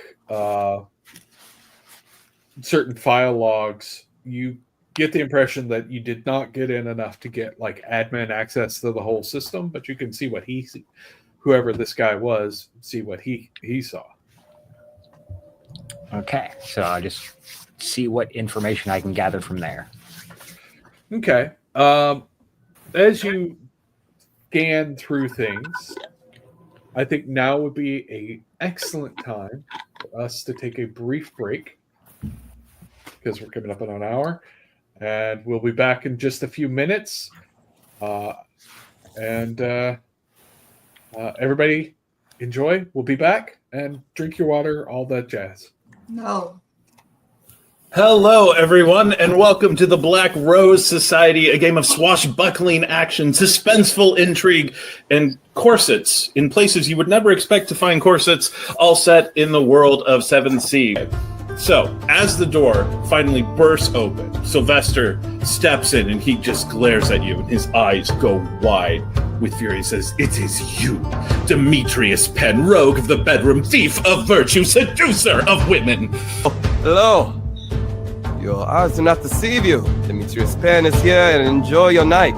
certain file logs. You get the impression that you did not get in enough to get like admin access to the whole system, but you can see what whoever this guy was, see what he saw. Okay, so I'll just see what information I can gather from there. Okay. As you scan through things, I think now would be an excellent time for us to take a brief break because we're coming up on an hour, and we'll be back in just a few minutes. Everybody enjoy. We'll be back, and drink your water, all that jazz. No. Hello, everyone, and welcome to the Black Rose Society, a game of swashbuckling action, suspenseful intrigue, and corsets in places you would never expect to find corsets, all set in the world of 7th Sea. So, as the door finally bursts open, Sylvester steps in and he just glares at you, and his eyes go wide with fury. He says, "It is you, Demetrius Penn, rogue of the bedroom, thief of virtue, seducer of women." Hello. Your eyes do not deceive you. Demetrius Penn is here, and enjoy your night.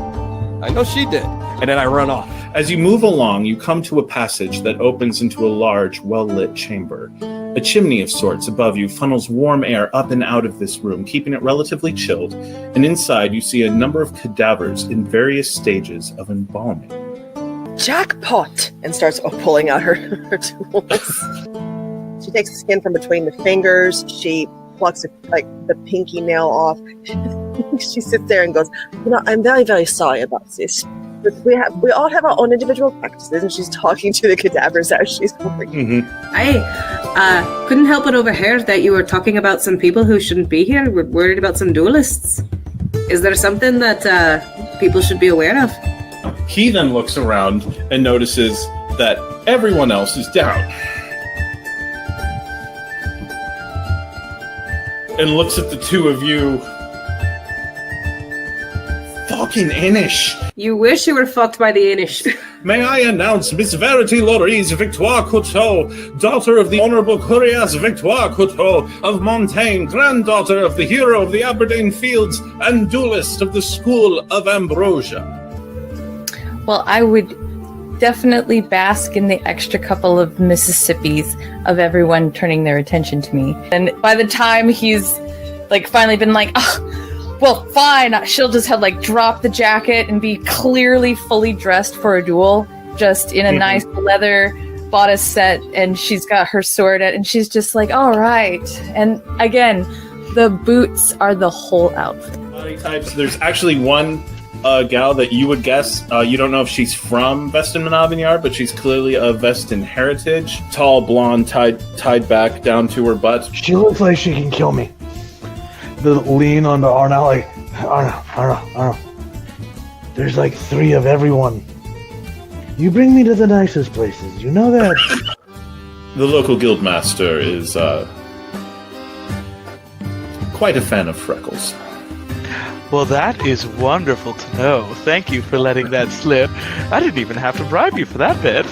I know she did. And then I run off. As you move along, you come to a passage that opens into a large, well-lit chamber. A chimney of sorts above you funnels warm air up and out of this room, keeping it relatively chilled, and inside you see a number of cadavers in various stages of embalming. Jackpot! And starts pulling out her tools. She takes the skin from between the fingers. She plucks the pinky nail off. She sits there and goes, I'm very, very sorry about this. But we all have our own individual practices, and she's talking to the cadavers as she's working. Mm-hmm. I couldn't help but overhear that you were talking about some people who shouldn't be here. We're worried about some duelists. Is there something that people should be aware of? He then looks around and notices that everyone else is down. And looks at the two of you. Fucking Inish. You wish you were fucked by the Inish. May I announce Miss Verity Laurise Victoire Couteau, daughter of the Honourable Curias Victoire Couteau of Montaigne, granddaughter of the hero of the Aberdeen Fields, and duelist of the School of Ambrosia. Well, I would definitely bask in the extra couple of Mississippis of everyone turning their attention to me. And by the time he's finally been well, fine, she'll just have drop the jacket and be clearly fully dressed for a duel, just in a nice leather bodice set, and she's got her sword at, and she's just all right. And again, the boots are the whole outfit. Body types. There's actually one gal that you would guess. You don't know if she's from Vestin Monavignyar, but she's clearly of Vestin heritage. Tall, blonde, tied back down to her butt. She looks like she can kill me. The lean on the Arna, Arna. There's 3 of everyone. You bring me to the nicest places, you know that. The local guildmaster is quite a fan of freckles. Well, that is wonderful to know. Thank you for letting that slip. I didn't even have to bribe you for that bit.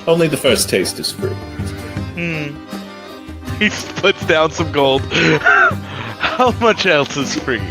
Only the first taste is free. He puts down some gold. How much else is free?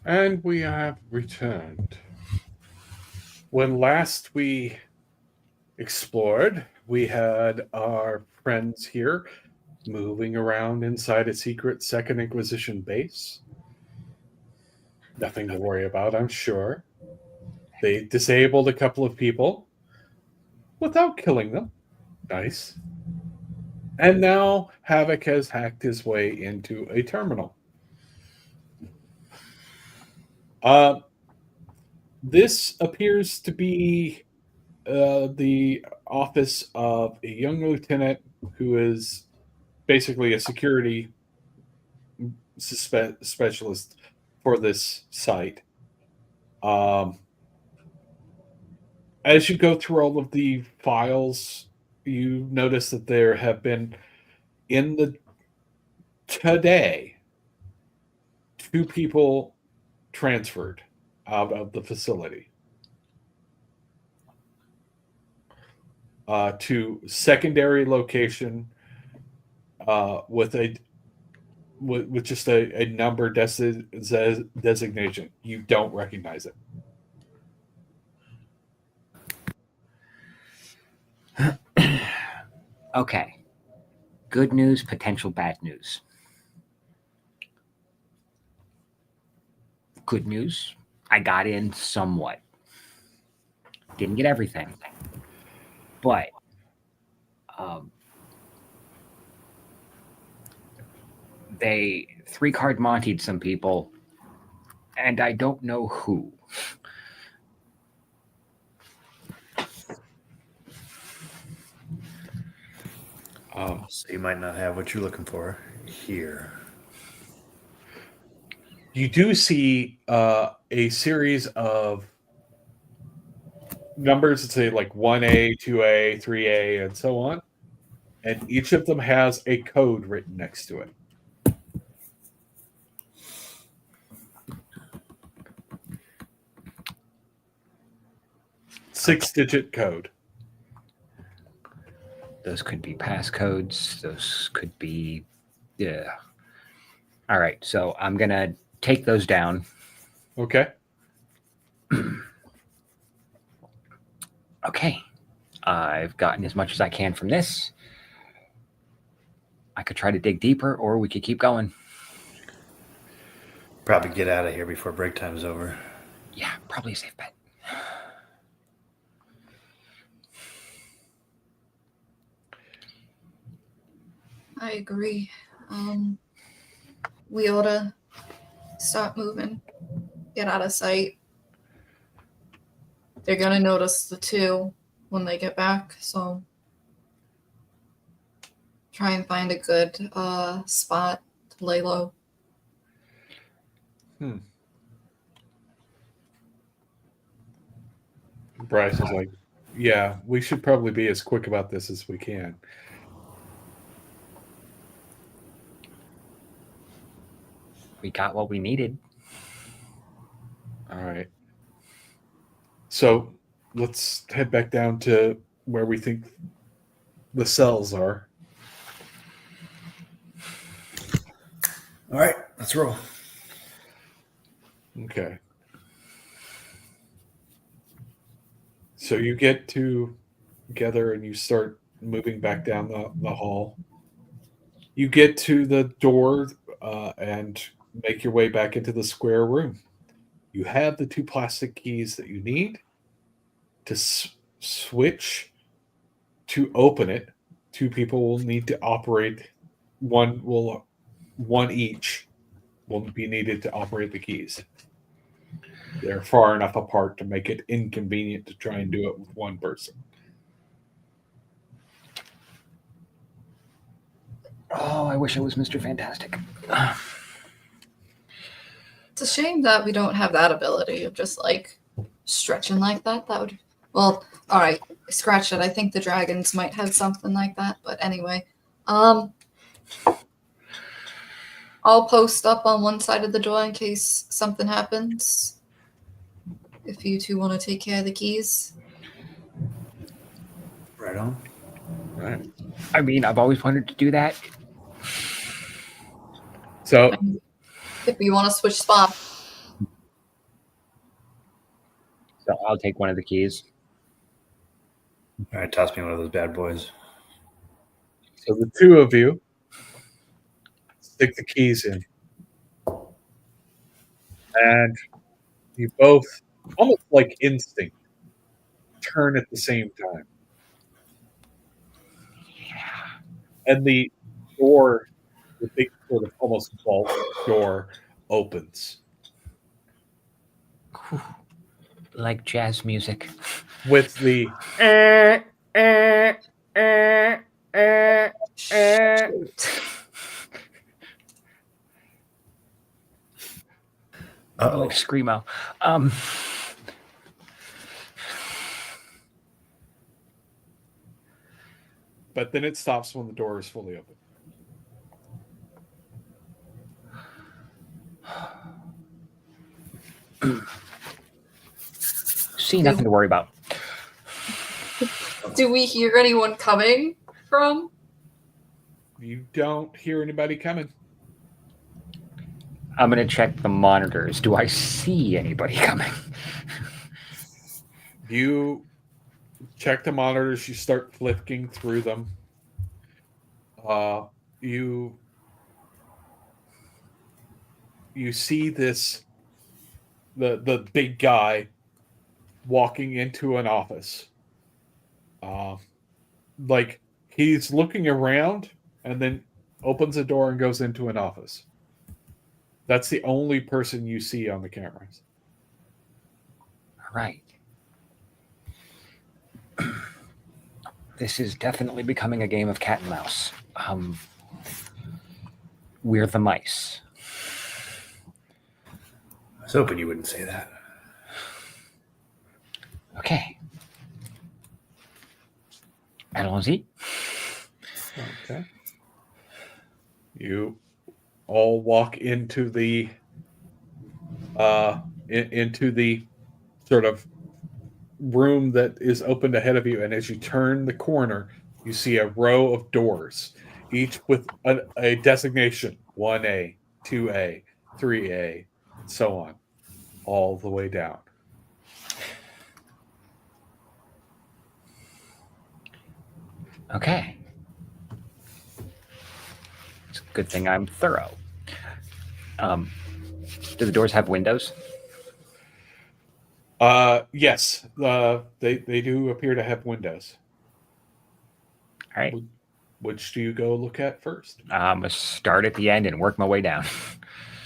And we have returned. When last we explored, we had our friends here moving around inside a secret Second Inquisition base. Nothing to worry about, I'm sure. They disabled a couple of people without killing them. Nice. And now Havok has hacked his way into a terminal. This appears to be the office of a young lieutenant who is basically a security specialist for this site. As you go through all of the files, you notice that there have been today 2 people transferred out of the facility to secondary location with just a number designation. You don't recognize it. Okay. Good news, potential bad news. Good news, I got in somewhat. Didn't get everything. But they 3-card Monty'd some people, and I don't know who. So you might not have what you're looking for here. You do see a series of numbers that say like 1A, 2A, 3A, and so on. And each of them has a code written next to it. Six-digit code. Those could be passcodes. Those could be, yeah. All right, so I'm going to take those down. Okay. Okay. I've gotten as much as I can from this. I could try to dig deeper, or we could keep going. Probably get out of here before break time is over. Yeah, probably a safe bet. I agree. We ought to stop moving. Get out of sight. They're going to notice the 2 when they get back, so try and find a good spot to lay low. Bryce is like, yeah, we should probably be as quick about this as we can. We got what we needed. All right. So let's head back down to where we think the cells are. All right, let's roll. Okay. So you get together and you start moving back down the hall. You get to the door and make your way back into the square room. You have the 2 plastic keys that you need to switch to open it. 2 people will need to operate. One each will be needed to operate the keys. They're far enough apart to make it inconvenient to try and do it with one person. Oh, I wish it was Mr. Fantastic. It's a shame that we don't have that ability of just like stretching like that. That would, well, all right, scratch it. I think the dragons might have something like that, but anyway, I'll post up on one side of the door in case something happens. If you 2 want to take care of the keys. Right on. Right. I mean, I've always wanted to do that. So If you want to switch spots. So I'll take one of the keys. All right, toss me one of those bad boys. So the 2 of you stick the keys in. And you both, almost like instinct, turn at the same time. And the door, the big sort of almost vault door, opens. Like jazz music. With the Like screamo. But then it stops when the door is fully open. See, nothing to worry about. Do we hear anyone coming from? You don't hear anybody coming. I'm going to check the monitors. Do I see anybody coming? You check the monitors. You start flicking through them. You see this the big guy walking into an office. Like he's looking around and then opens a door and goes into an office. That's the only person you see on the cameras. All right. This is definitely becoming a game of cat and mouse. We're the mice. I was hoping you wouldn't say that. Okay. Allons-y. Okay. You all walk into the into the sort of room that is opened ahead of you, and as you turn the corner, you see a row of doors, each with a designation: 1A, 2A, 3A, and so on, all the way down. Okay. It's a good thing I'm thorough. Do the doors have windows? Yes, they do appear to have windows. All right. Which do you go look at first? I'm going to start at the end and work my way down.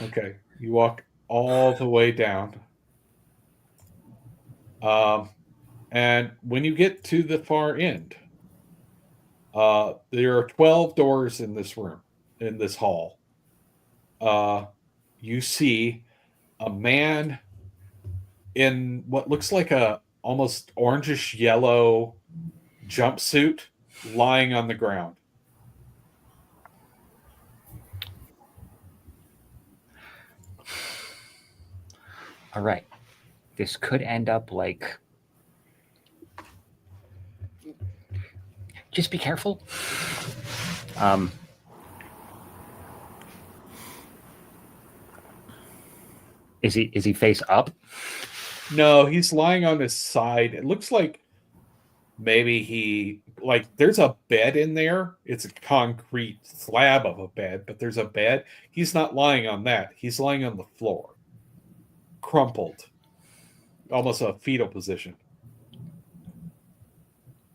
Okay, you walk all the way down. And when you get to the far end, there are 12 doors in this room, in this hall. You see a man in what looks like a almost orangish yellow jumpsuit lying on the ground. All right. This could end up like... Just be careful. Is he face up? No, he's lying on his side. It looks like maybe there's a bed in there. It's a concrete slab of a bed, but there's a bed. He's not lying on that. He's lying on the floor, crumpled, almost a fetal position.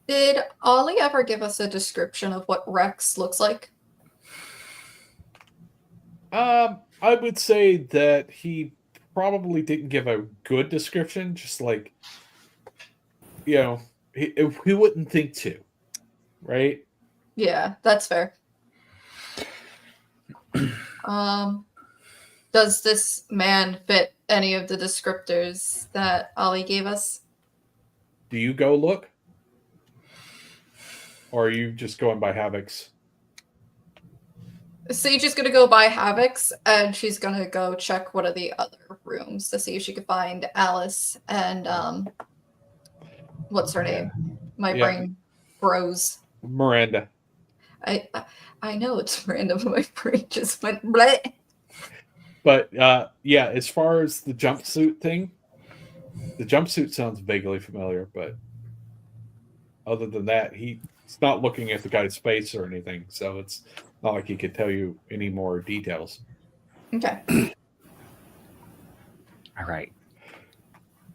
Did Ollie ever give us a description of what Rex looks like? I would say that he probably didn't give a good description, just like, he wouldn't think to, right? Yeah, that's fair. Does this man fit any of the descriptors that Ollie gave us? Do you go look? Or are you just going by Havok's? Sage is gonna go by Havok's, and she's gonna go check one of the other rooms to see if she can find Alice and what's her name? My brain froze. Miranda. I know it's Miranda, but my brain just went bleh. But as far as the jumpsuit thing, the jumpsuit sounds vaguely familiar, but other than that, he's not looking at the guy's face or anything, so it's not like he could tell you any more details. Okay. All right.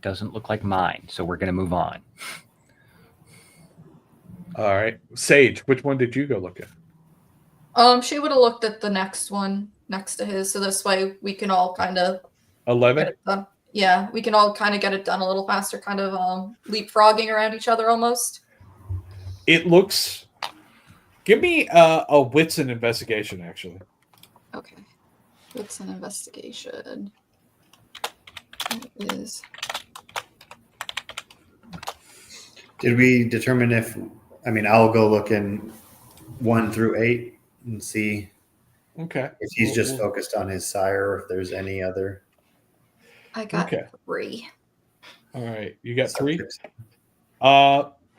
Doesn't look like mine, so we're going to move on. All right. Sage, which one did you go look at? She would have looked at the next one next to his, so this way we can all kind of 11? get it done. Yeah, we can all kind of get it done a little faster, kind of leapfrogging around each other almost. It looks... Give me a wits and investigation, actually. Okay. Wits and investigation. It is... Did we determine if... I'll go look in 1 through 8 and see Okay. if he's just focused on his sire or if there's any other... I got 3. All right. You got 3? subjects.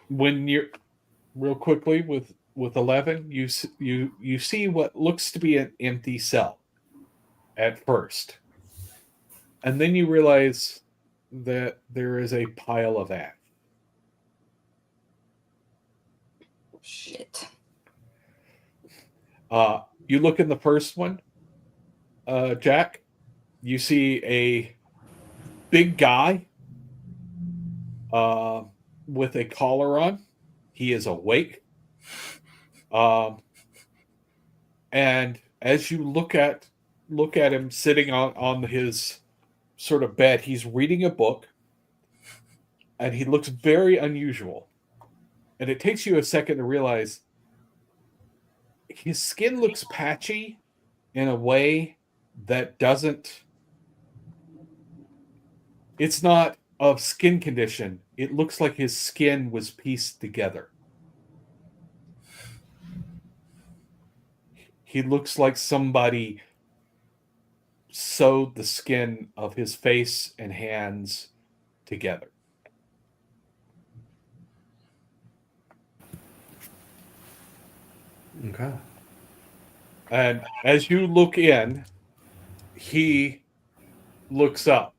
When you're... Real quickly, with 11, you see what looks to be an empty cell at first. And then you realize that there is a pile of ash. Shit. You look in the first one, Jack, you see a big guy with a collar on. He is awake. And as you look at him sitting on his sort of bed, he's reading a book, and he looks very unusual. And it takes you a second to realize his skin looks patchy in a way that doesn't... It's not of skin condition. It looks like his skin was pieced together. He looks like somebody sewed the skin of his face and hands together. Okay. And as you look in, he looks up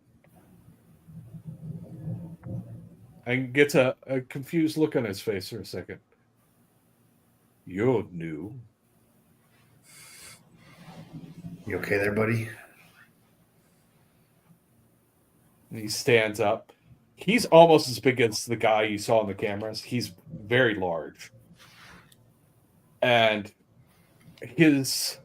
and gets a confused look on his face for a second. You're new. You okay there, buddy? And he stands up. He's almost as big as the guy you saw on the cameras. He's very large. And his...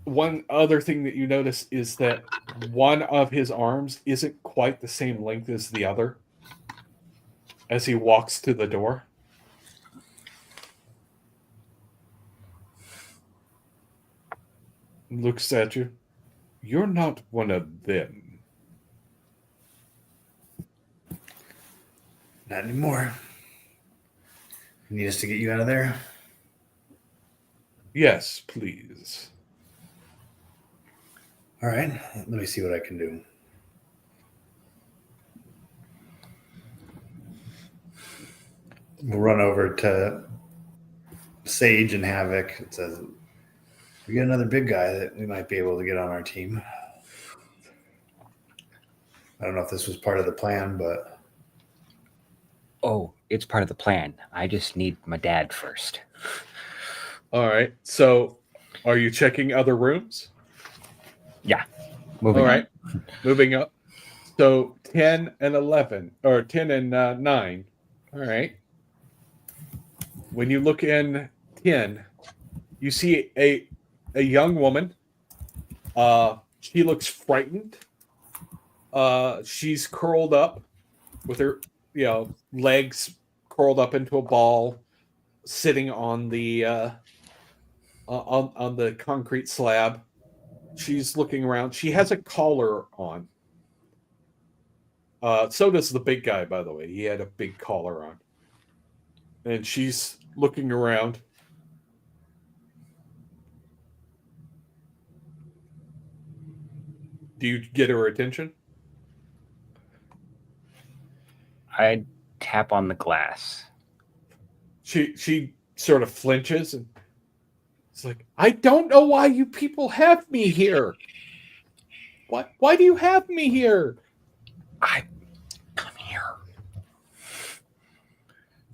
One other thing that you notice is that one of his arms isn't quite the same length as the other as he walks to the door. Looks at you. You're not one of them. Not anymore. You need us to get you out of there? Yes, please. All right. Let me see what I can do. We'll run over to Sage and Havok. It says, we got another big guy that we might be able to get on our team. I don't know if this was part of the plan, but Oh, it's part of the plan. I just need my dad first. All right. So, are you checking other rooms? Yeah. Moving All on. right. Moving up. So 10 and 11, or 10 and 9. All right. When you look in 10, you see a young woman. She looks frightened. She's curled up with her, legs curled up into a ball, sitting on the on the concrete slab. She's looking around. She has a collar on. So does the big guy, by the way. He had a big collar on. And she's looking around. Do you get her attention? I tap on the glass. She sort of flinches and it's like, I don't know why you people have me here. Why do you have me here? Come here.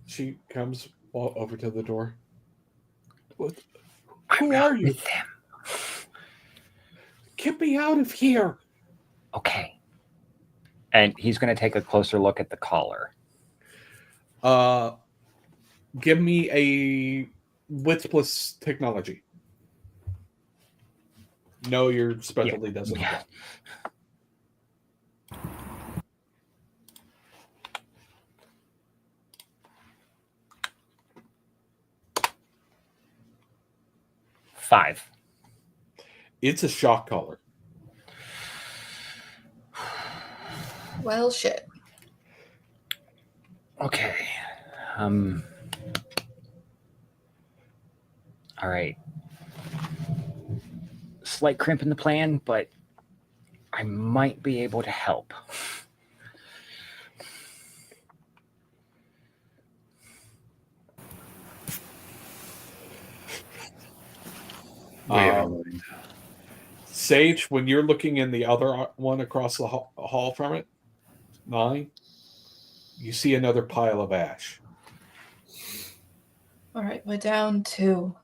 She comes over to the door. Who I'm are not you? with them. Get me out of here. Okay. And he's going to take a closer look at the collar. Give me a wits plus technology. No, your specialty doesn't. Yeah. Five. It's a shock collar. Well, shit. Okay. All right. Slight crimp in the plan, but I might be able to help. Sage, when you're looking in the other one across the hall from it, 9, you see another pile of ash. All right, we're down to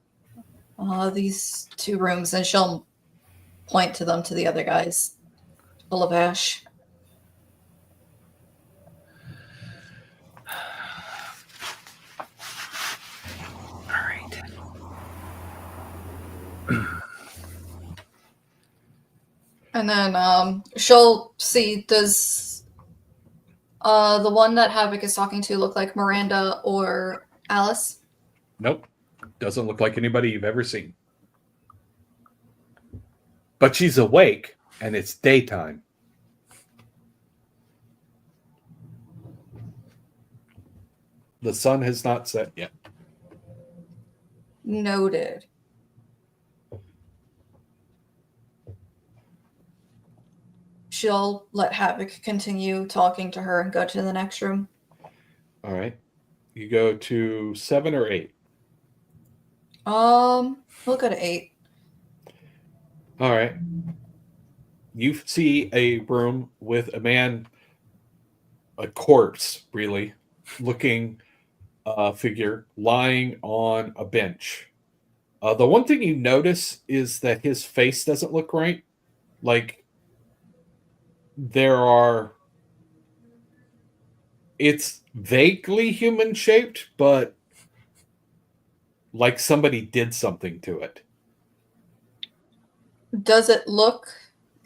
these 2 rooms, and she'll point to them to the other guys, full of ash. All right. And then she'll see, does the one that Havok is talking to look like Miranda or Alice? Nope. Doesn't look like anybody you've ever seen. But she's awake, and it's daytime. The sun has not set yet. Noted. She'll let Havok continue talking to her and go to the next room. All right. You go to 7 or 8. We'll go to 8. All right. You see a room with a man, a corpse, really, looking figure lying on a bench. The one thing you notice is that his face doesn't look right. Like, it's vaguely human shaped, but like somebody did something to it. Does it look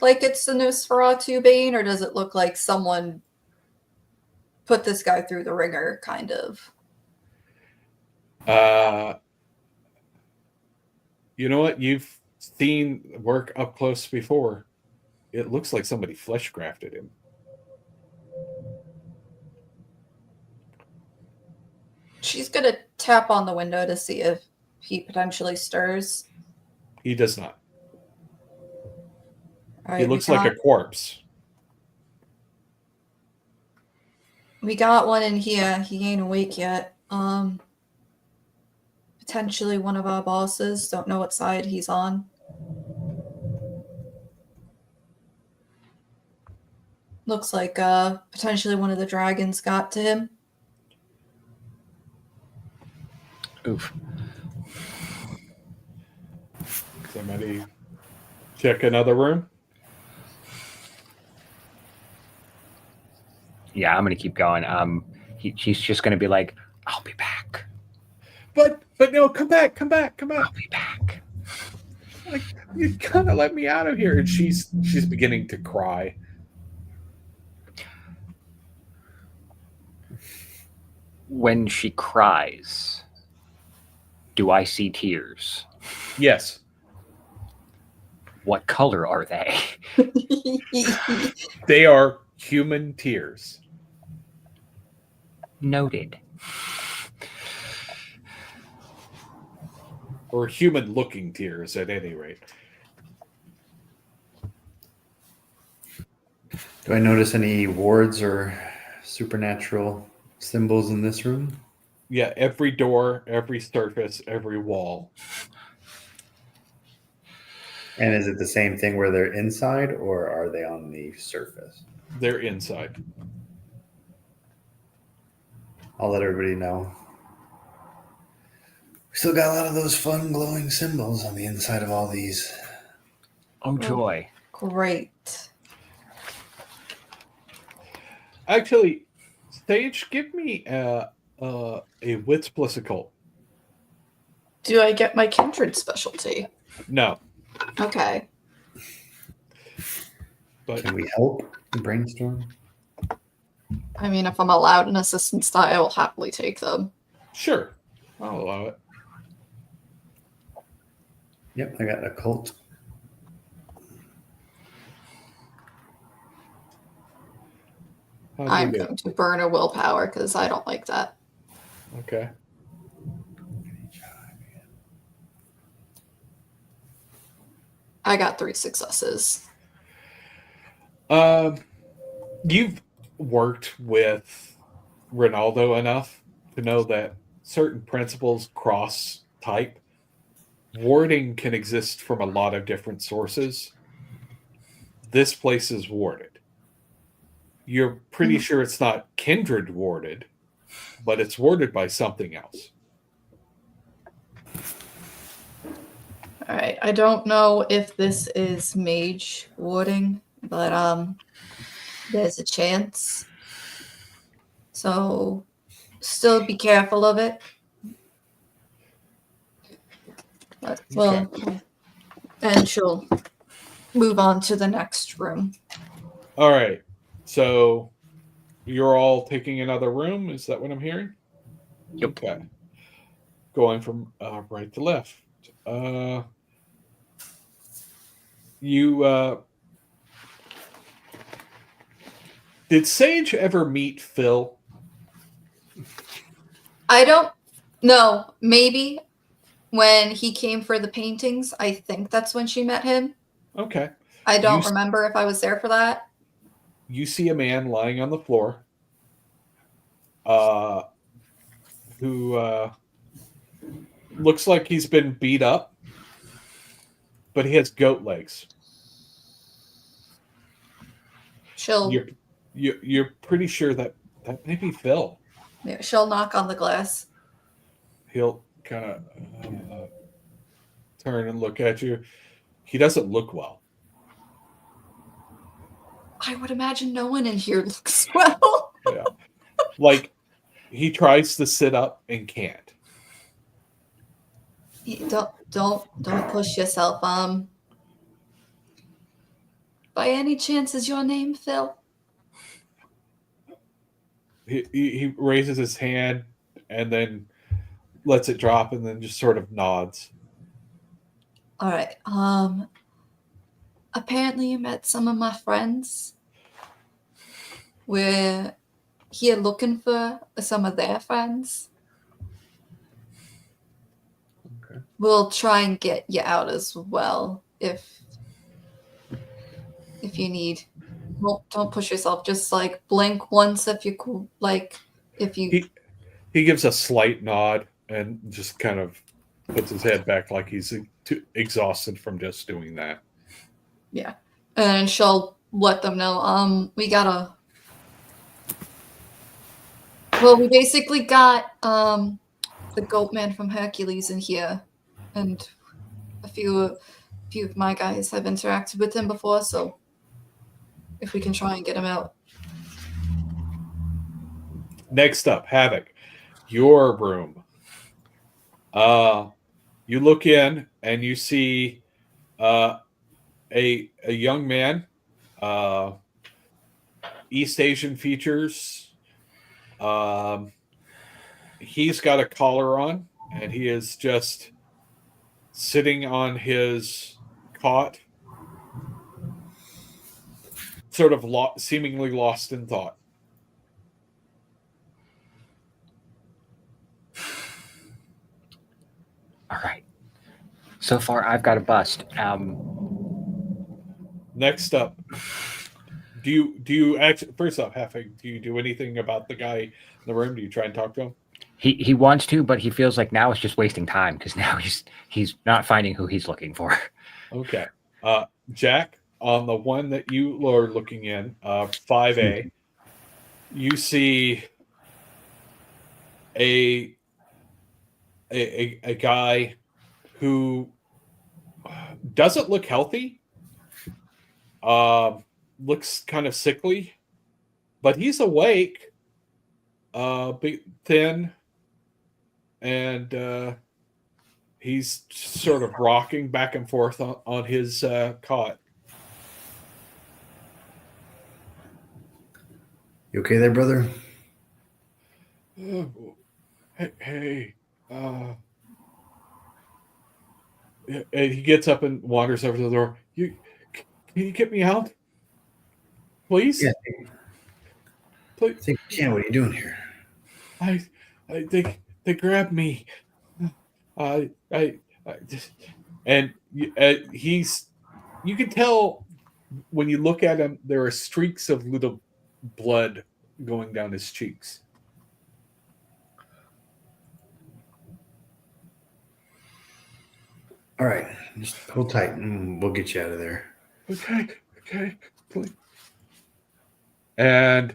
like it's the Nosferatu Bane, or does it look like someone put this guy through the ringer, kind of? You know what? You've seen work up close before. It looks like somebody flesh grafted him. She's going to tap on the window to see if he potentially stirs. He does not. All right, He looks like a corpse. We got one in here. He ain't awake yet. Potentially one of our bosses. Don't know what side he's on. Looks like potentially one of the dragons got to him. Oof. Somebody check another room. Yeah, I'm gonna keep going. He's just gonna be like, "I'll be back. But no, come back. I'll be back." Like, you gotta let me out of here. And she's beginning to cry. When she cries, do I see tears? Yes. What color are they? They are human tears. Noted. Or human looking tears at any rate. Do I notice any wards or supernatural symbols in this room? Yeah, every door, every surface, every wall. And is it the same thing where they're inside or are they on the surface? They're inside. I'll let everybody know. We still got a lot of those fun glowing symbols on the inside of all these. Oh, joy. Great. Actually, Sage, give me a wits plus occult. Do I get my kindred specialty? No, Okay. but Can we help brainstorm? I mean, if I'm allowed an assistance die, I will happily take them. sure, I'll allow it. Yep, I got occult. How'd you I'm get? going to burn a willpower because I don't like that. Okay. I got 3 successes. You've worked with Ronaldo enough to know that certain principles cross type. Warding can exist from a lot of different sources. This place is warded. You're pretty sure it's not Kindred warded, but it's warded by something else. All right. I don't know if this is mage warding, but there's a chance. So still be careful of it. But, well, and she'll move on to the next room. All right. So you're all taking another room. Is that what I'm hearing? Yep. Okay. Going from right to left. Did Sage ever meet Phil? I don't know. Maybe when he came for the paintings, I think that's when she met him. Okay. I don't You- remember if I was there for that. You see a man lying on the floor who looks like he's been beat up, but he has goat legs. She'll You're pretty sure that may be Phil. she'll knock on the glass. He'll kind of turn and look at you. He doesn't look well. I would imagine no one in here looks well. Yeah. Like he tries to sit up and can't. Don't push yourself. By any chance, is your name Phil? He raises his hand and then lets it drop and then just sort of nods. All right. Apparently you met some of my friends. We're here looking for some of their friends. Okay. We'll try and get you out as well if you need. Don't push yourself. Just like blink once if you cool. Like if you. He gives a slight nod and just kind of puts his head back like he's too exhausted from just doing that. Yeah, and she'll let them know. We gotta. Well, we basically got the goat man from Hercules in here, and a few of my guys have interacted with him before. So if we can try and get him out. Next up, Havok, your room. You look in and you see a young man, East Asian features. He's got a collar on, and he is just sitting on his cot, sort of seemingly lost in thought. All right. So far, I've got a bust. Next up, do you actually? First off, Havok, do you do anything about the guy in the room? Do you try and talk to him? He wants to, but he feels like now it's just wasting time because now he's not finding who he's looking for. Okay. Jack, on the one that you are looking in, 5A, you see a guy who doesn't look healthy, looks kind of sickly, but he's awake, big, thin, and he's sort of rocking back and forth on his cot. You okay there, brother? Hey, and he gets up and wanders over to the door. Can you get me out, please? Yeah. Please. I think you can. What are you doing here? They grabbed me. And he's. You can tell when you look at him, there are streaks of little blood going down his cheeks. All right, just hold tight, and we'll get you out of there. Okay, please. And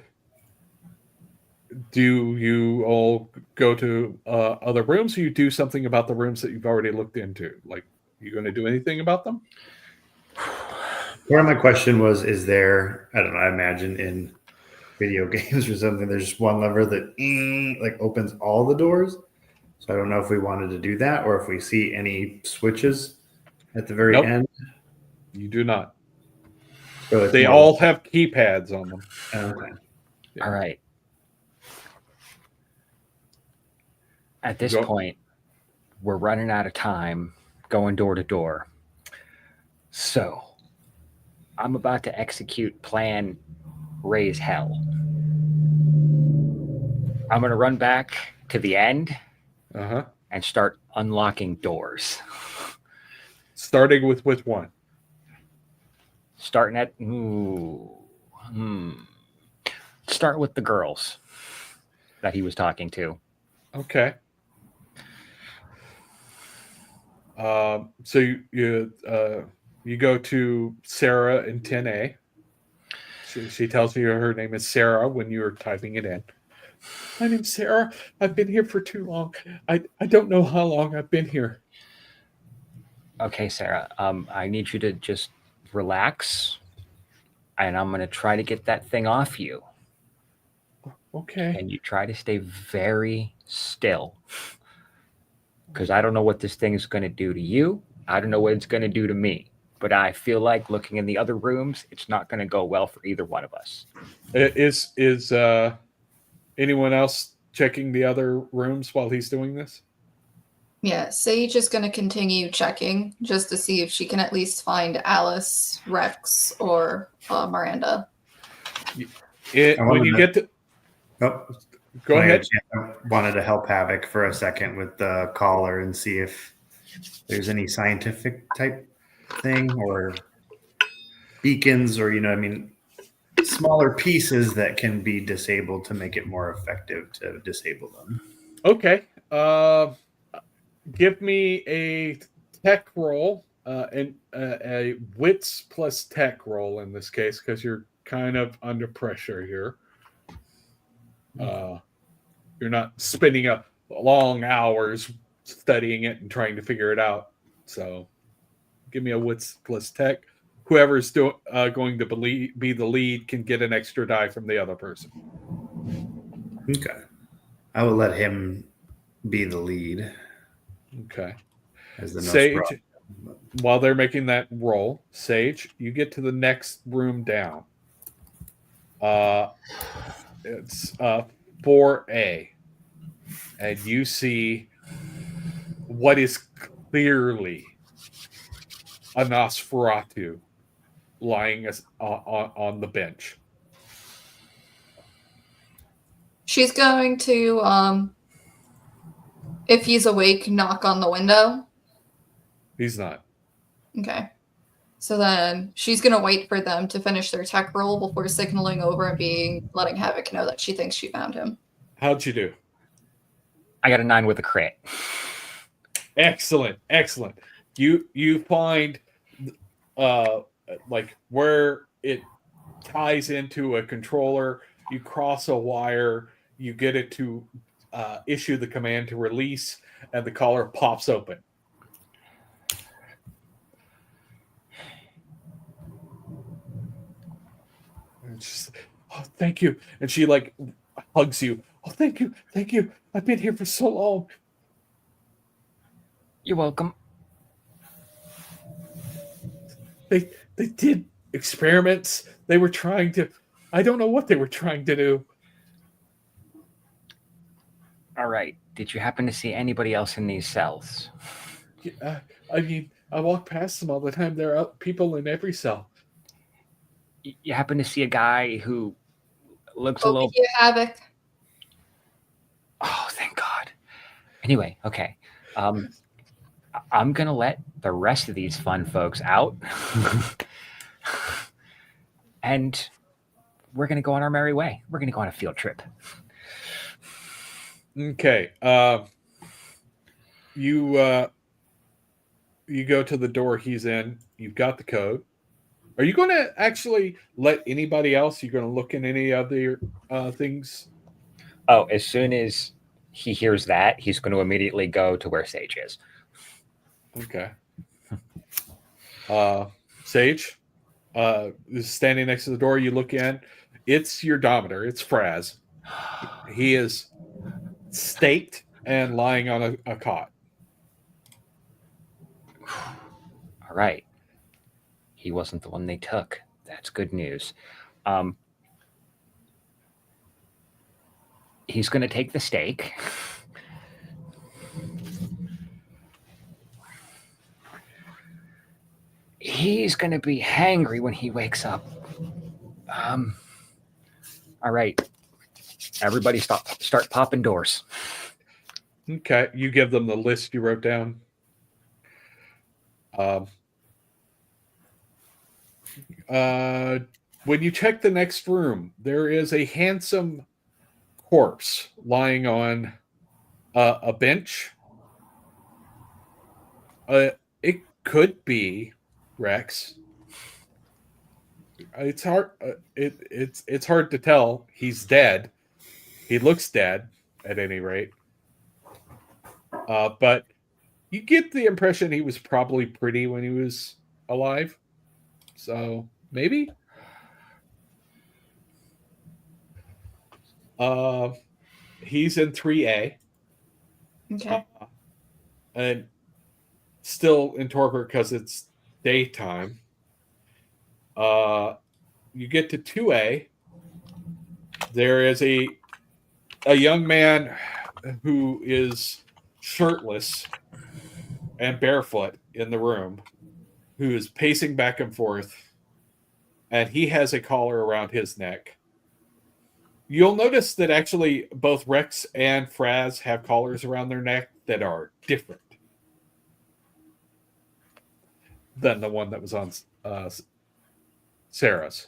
do you all go to other rooms, or you do something about the rooms that you've already looked into? Like, you going to do anything about them? Part of my question was, is there, I don't know, I imagine in video games or something, there's just one lever that like opens all the doors. So I don't know if we wanted to do that or if we see any switches at the very end. You do not. So they all have keypads on them. Okay. Yeah. All right. At this point, we're running out of time going door to door. So I'm about to execute plan Raise Hell. I'm going to run back to the end and start unlocking doors. Starting with which one? Starting at start with the girls that he was talking to. Okay. So you go to Sarah in 10A. She tells you her name is Sarah when you're typing it in. My name's Sarah. I've been here for too long. I don't know how long I've been here. Okay, Sarah. I need you to just relax, and I'm going to try to get that thing off you. Okay. And you try to stay very still, because I don't know what this thing is going to do to you. I don't know what it's going to do to me. But I feel like looking in the other rooms, it's not going to go well for either one of us. Is anyone else checking the other rooms while he's doing this? Yeah, Sage is going to continue checking just to see if she can at least find Alice, Rex, or Miranda. When you get to... Go ahead. I wanted to help Havok for a second with the caller and see if there's any scientific type thing or beacons or, smaller pieces that can be disabled to make it more effective to disable them. Okay. Give me a tech roll. a wits plus tech roll in this case because you're kind of under pressure here. You're not spending a long hours studying it and trying to figure it out. So, give me a wits plus tech. Whoever's going to be the lead can get an extra die from the other person. Okay. I will let him be the lead. Okay. As the Sage, while they're making that roll, Sage, you get to the next room down. It's 4A. And you see what is clearly a Nosferatu lying on the bench. She's going to, if he's awake, knock on the window. He's not. Okay. So then she's going to wait for them to finish their tech roll before signaling over and letting Havok know that she thinks she found him. How'd you do? I got a 9 with a crit. Excellent. You find like where it ties into a controller, you cross a wire, you get it to issue the command to release, and the collar pops open. And she's, oh, thank you. And she like hugs you. Oh, thank you. I've been here for so long. You're welcome. They did experiments. They were trying to. I don't know what they were trying to do. All right. Did you happen to see anybody else in these cells? I mean, I walk past them all the time. There are people in every cell. You happen to see a guy who looks a Over little. here, Havok. Oh, thank God. Anyway, okay. I'm going to let the rest of these fun folks out. And we're going to go on our merry way. We're going to go on a field trip. Okay. You go to the door he's in. You've got the code. Are you going to actually let anybody else? You're going to look in any other things? Oh, as soon as he hears that, he's going to immediately go to where Sage is. Okay. Sage is standing next to the door. You look in. It's your Dominator. It's Fraz. He is staked and lying on a cot. All right. He wasn't the one they took. That's good news. He's going to take the stake. He's going to be hangry when he wakes up. All right. Everybody start popping doors. Okay. You give them the list you wrote down. When you check the next room, there is a handsome corpse lying on a bench. It could be Rex. It's hard. It's hard to tell. He's dead. He looks dead, at any rate. But you get the impression he was probably pretty when he was alive. So maybe. He's in 3A. Okay. And still in torpor because it's daytime. You get to 2A. There is a young man who is shirtless and barefoot in the room, who is pacing back and forth, and he has a collar around his neck. You'll notice that actually both Rex and Fraz have collars around their neck that are different than the one that was on Sarah's.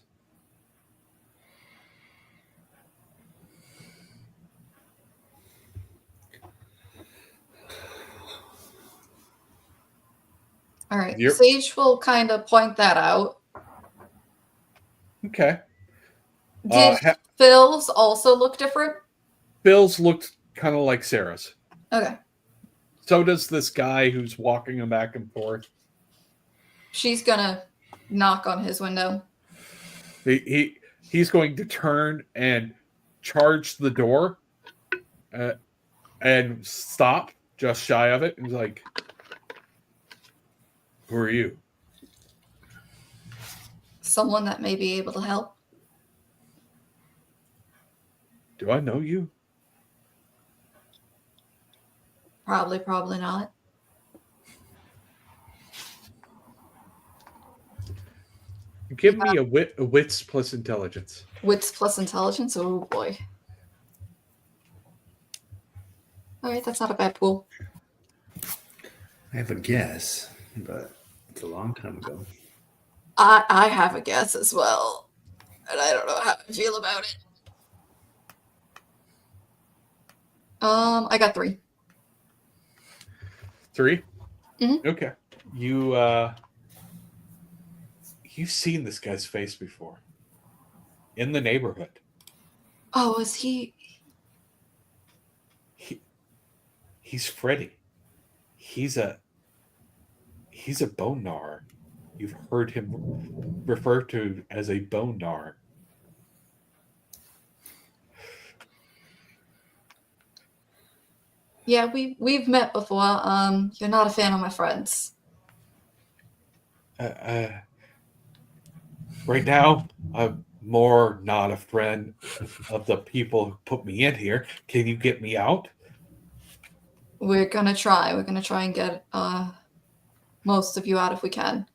All right. Yep. Sage will kind of point that out. Okay. Did Phil's also look different? Bill's looked kind of like Sarah's. Okay. So does this guy who's walking him back and forth. She's gonna knock on his window. He's going to turn and charge the door and stop just shy of it. And he's like, "Who are you?" Someone that may be able to help. Do I know you? Probably not. Give me a wits plus intelligence. Wits plus intelligence? Oh boy. Alright, that's not a bad pool. I have a guess, but it's a long time ago. I have a guess as well. And I don't know how I feel about it. I got 3. 3? Mhm. Okay. You've seen this guy's face before. In the neighborhood. Oh, is he? He's Freddy. He's a bone gnawer. You've heard him referred to as a bone gnawer. Yeah, we've met before. You're not a fan of my friends. Right now, I'm more not a friend of the people who put me in here. Can you get me out? We're gonna try. We're gonna try and get most of you out if we can.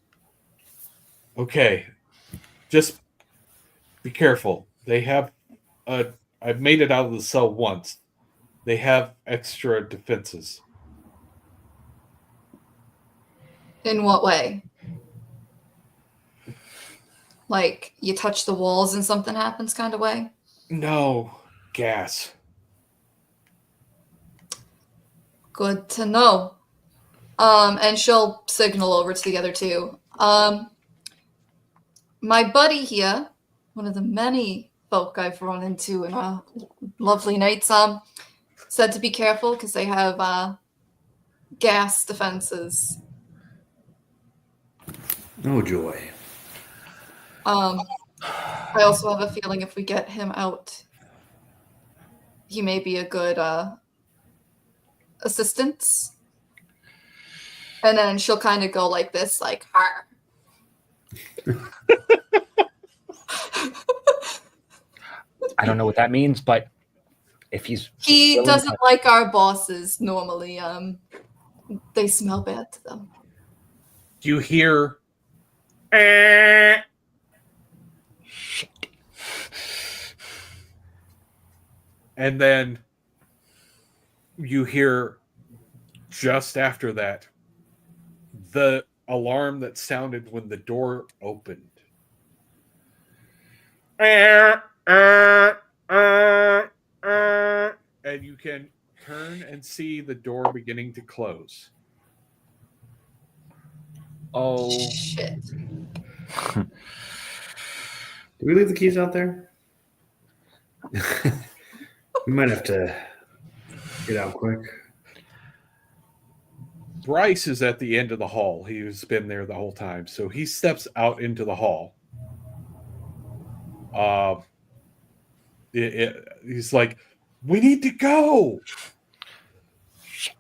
Okay. Just be careful. They have I've made it out of the cell once. They have extra defenses. In what way? Like you touch the walls and something happens kind of way? No, gas. Good to know. And she'll signal over to the other two. My buddy here, one of the many folk I've run into in lovely nights, said to be careful because they have gas defenses. Oh joy. I also have a feeling if we get him out, he may be a good assistance. And then she'll kind of go like this, like, "Arr." I don't know what that means, but if He doesn't like our bosses normally. They smell bad to them. You hear shit. And then you hear just after that the alarm that sounded when the door opened. And you can turn and see the door beginning to close. Oh shit. Did we leave the keys out there? We might have to get out quick. Bryce is at the end of the hall. He's been there the whole time. So he steps out into the hall. He's like, "We need to go." shit.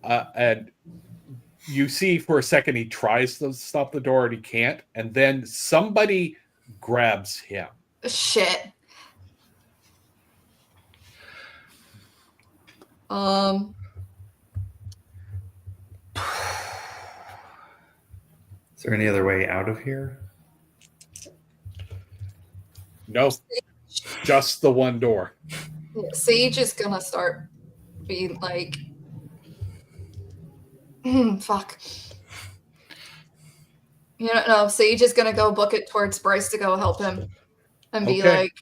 And you see for a second he tries to stop the door and he can't. And then somebody grabs him. Shit. Is there any other way out of here? No, just the one door. Sage is gonna start being like, fuck. You know, no, Sage is gonna go book it towards Bryce to go help him and be Okay. like,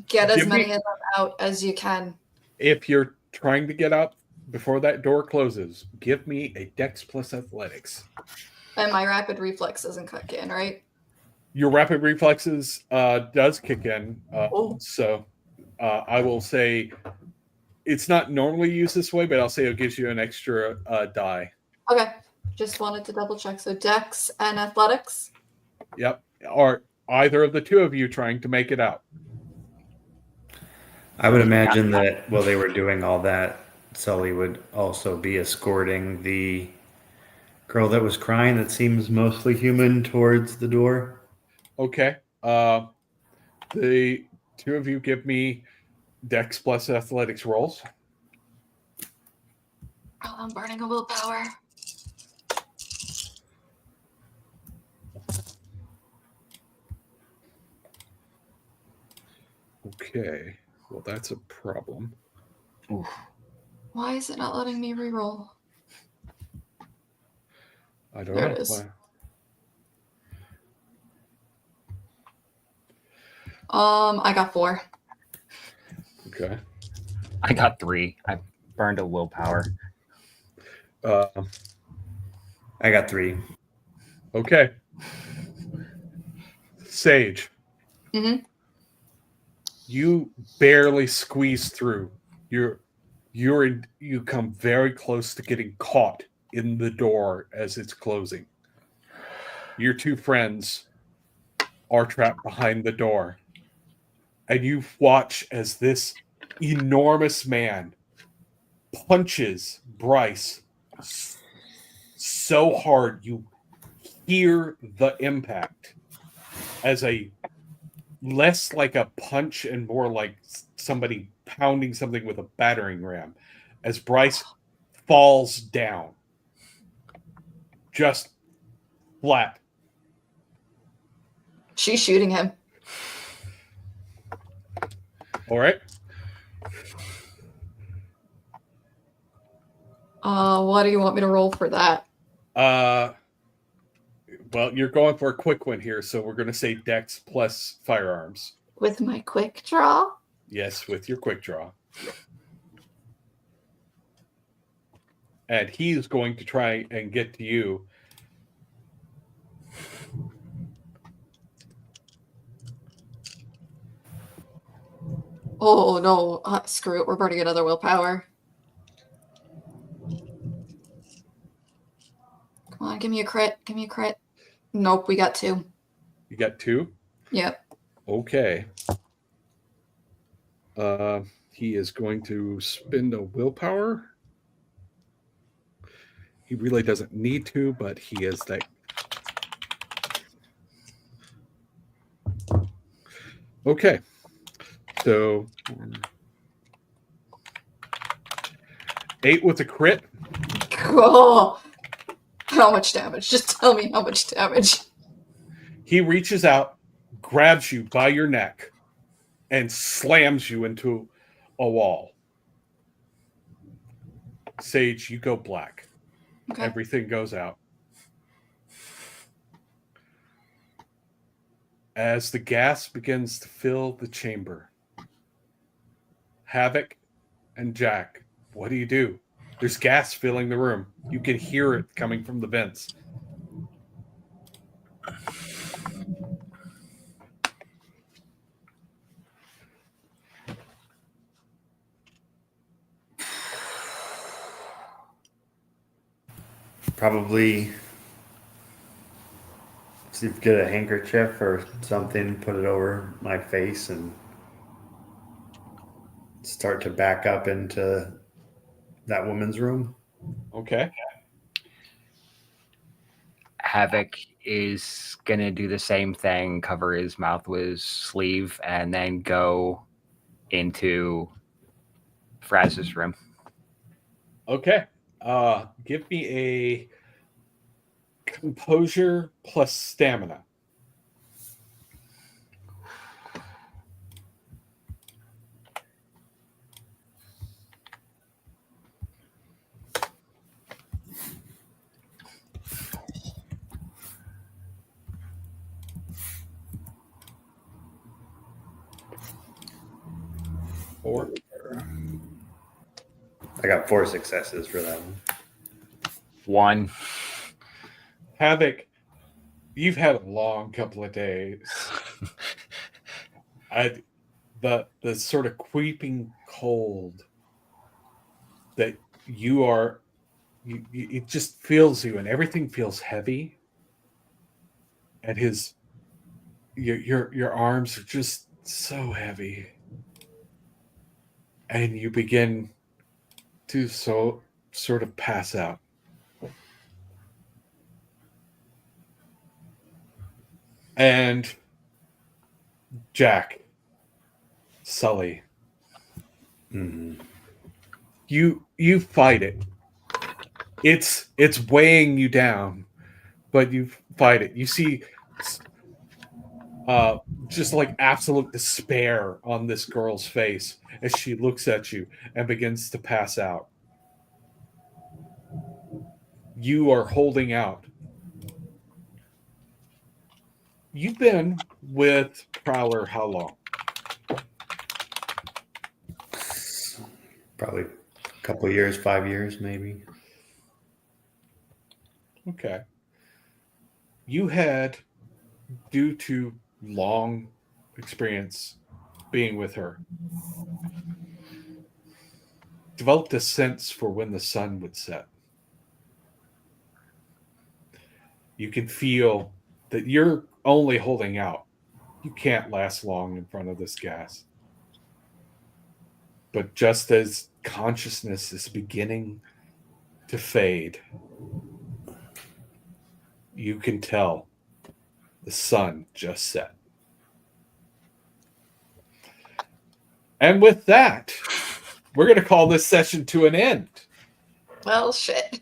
get as Give many me- of them out as you can. If you're trying to get out before that door closes, give me a Dex plus Athletics. And my rapid reflex doesn't kick in, right? Your rapid reflexes does kick in. Oh. So I will say it's not normally used this way, but I'll say it gives you an extra die. Okay. Just wanted to double check. So Dex and Athletics. Yep. Are either of the two of you trying to make it out? I would imagine that while they were doing all that, Sully would also be escorting the girl that was crying that seems mostly human towards the door. Okay. The two of you give me Dex plus Athletics rolls. Oh, I'm burning a willpower. Okay. Well, that's a problem. Oof. Why is it not letting me reroll? I don't There know. it is. I got 4. Okay. I got 3. I burned a willpower. I got 3. Okay. Sage. Mm-hmm. You barely squeeze through. You come very close to getting caught in the door as it's closing. Your two friends are trapped behind the door. And you watch as this enormous man punches Bryce so hard you hear the impact as a less like a punch and more like somebody pounding something with a battering ram as Bryce falls down just flat. She's shooting him. All right. What do you want me to roll for that? Well, you're going for a quick one here, so we're going to say Dex plus firearms. With my quick draw? Yes, with your quick draw. And he's going to try and get to you. Oh, no. Screw it. We're burning another willpower. Come on, give me a crit. Give me a crit. Nope, we got 2. You got 2? Yep. Okay. He is going to spend a willpower. He really doesn't need to, but he is that. Okay. So 8 with a crit. Cool. How much damage? Just tell me how much damage. He reaches out, grabs you by your neck, and slams you into a wall. Sage, you go black. Okay. Everything goes out. As the gas begins to fill the chamber, Havok and Jack, what do? There's gas filling the room. You can hear it coming from the vents. Probably see if get a handkerchief or something, put it over my face, and start to back up into that woman's room. Okay. Havok is going to do the same thing, cover his mouth with his sleeve, and then go into Fraz's room. Okay. Give me a composure plus stamina. I got 4 successes for that one. 1. Havok, you've had a long couple of days. The sort of creeping cold that it just fills you, and everything feels heavy. And your arms are just so heavy, and you begin to sort of pass out. And Jack, Sully, you fight it. It's weighing you down, but you fight it. You see just like absolute despair on this girl's face as she looks at you and begins to pass out. You are holding out. You've been with Prowler how long? Probably a couple of years, 5 years, maybe. Okay. You had, due to long experience being with her, developed a sense for when the sun would set. You can feel that you're only holding out. You can't last long in front of this gas. But just as consciousness is beginning to fade, you can tell the sun just set. And with that, we're going to call this session to an end. Well, shit.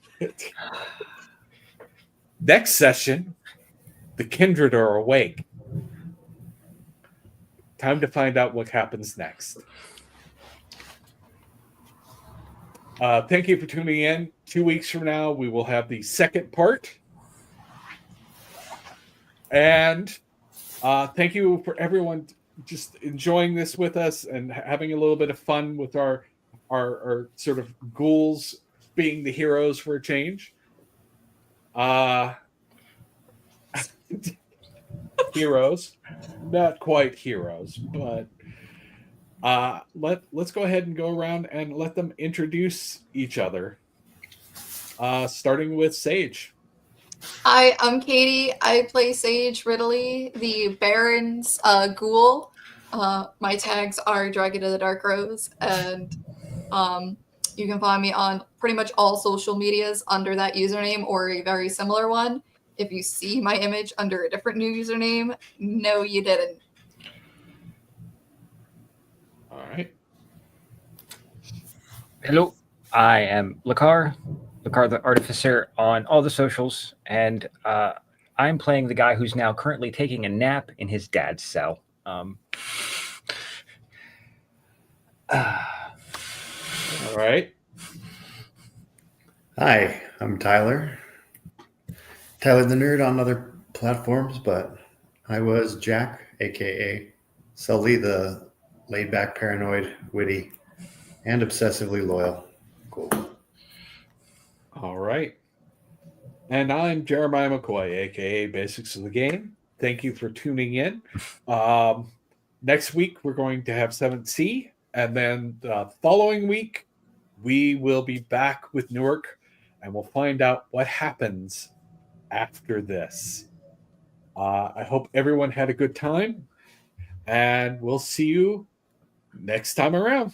Next session, the Kindred are awake. Time to find out what happens next. Thank you for tuning in. 2 weeks from now, we will have the second part. And thank you for everyone just enjoying this with us and having a little bit of fun with our sort of ghouls being the heroes for a change. Heroes, not quite heroes, but let's go ahead and go around and let them introduce each other. Starting with Sage. Hi, I'm Katie. I play Sage Ridley, the Baron's ghoul. My tags are DragonOfTheDarkRose, and you can find me on pretty much all social medias under that username or a very similar one. If you see my image under a different new username, no, you didn't. All right. Hello, I am Lekar the Artificer on all the socials, and I'm playing the guy who's now currently taking a nap in his dad's cell. All right. Hi, I'm Tyler. Tyler the Nerd on other platforms, but I was Jack, aka Sully, the laid-back, paranoid, witty, and obsessively loyal. Cool. All right. And I'm Jeremiah McCoy, aka Basics of the Game. Thank you for tuning in. Next week, we're going to have 7th Sea. And then the following week, we will be back with Newark, and we'll find out what happens after this. I hope everyone had a good time, and we'll see you next time around.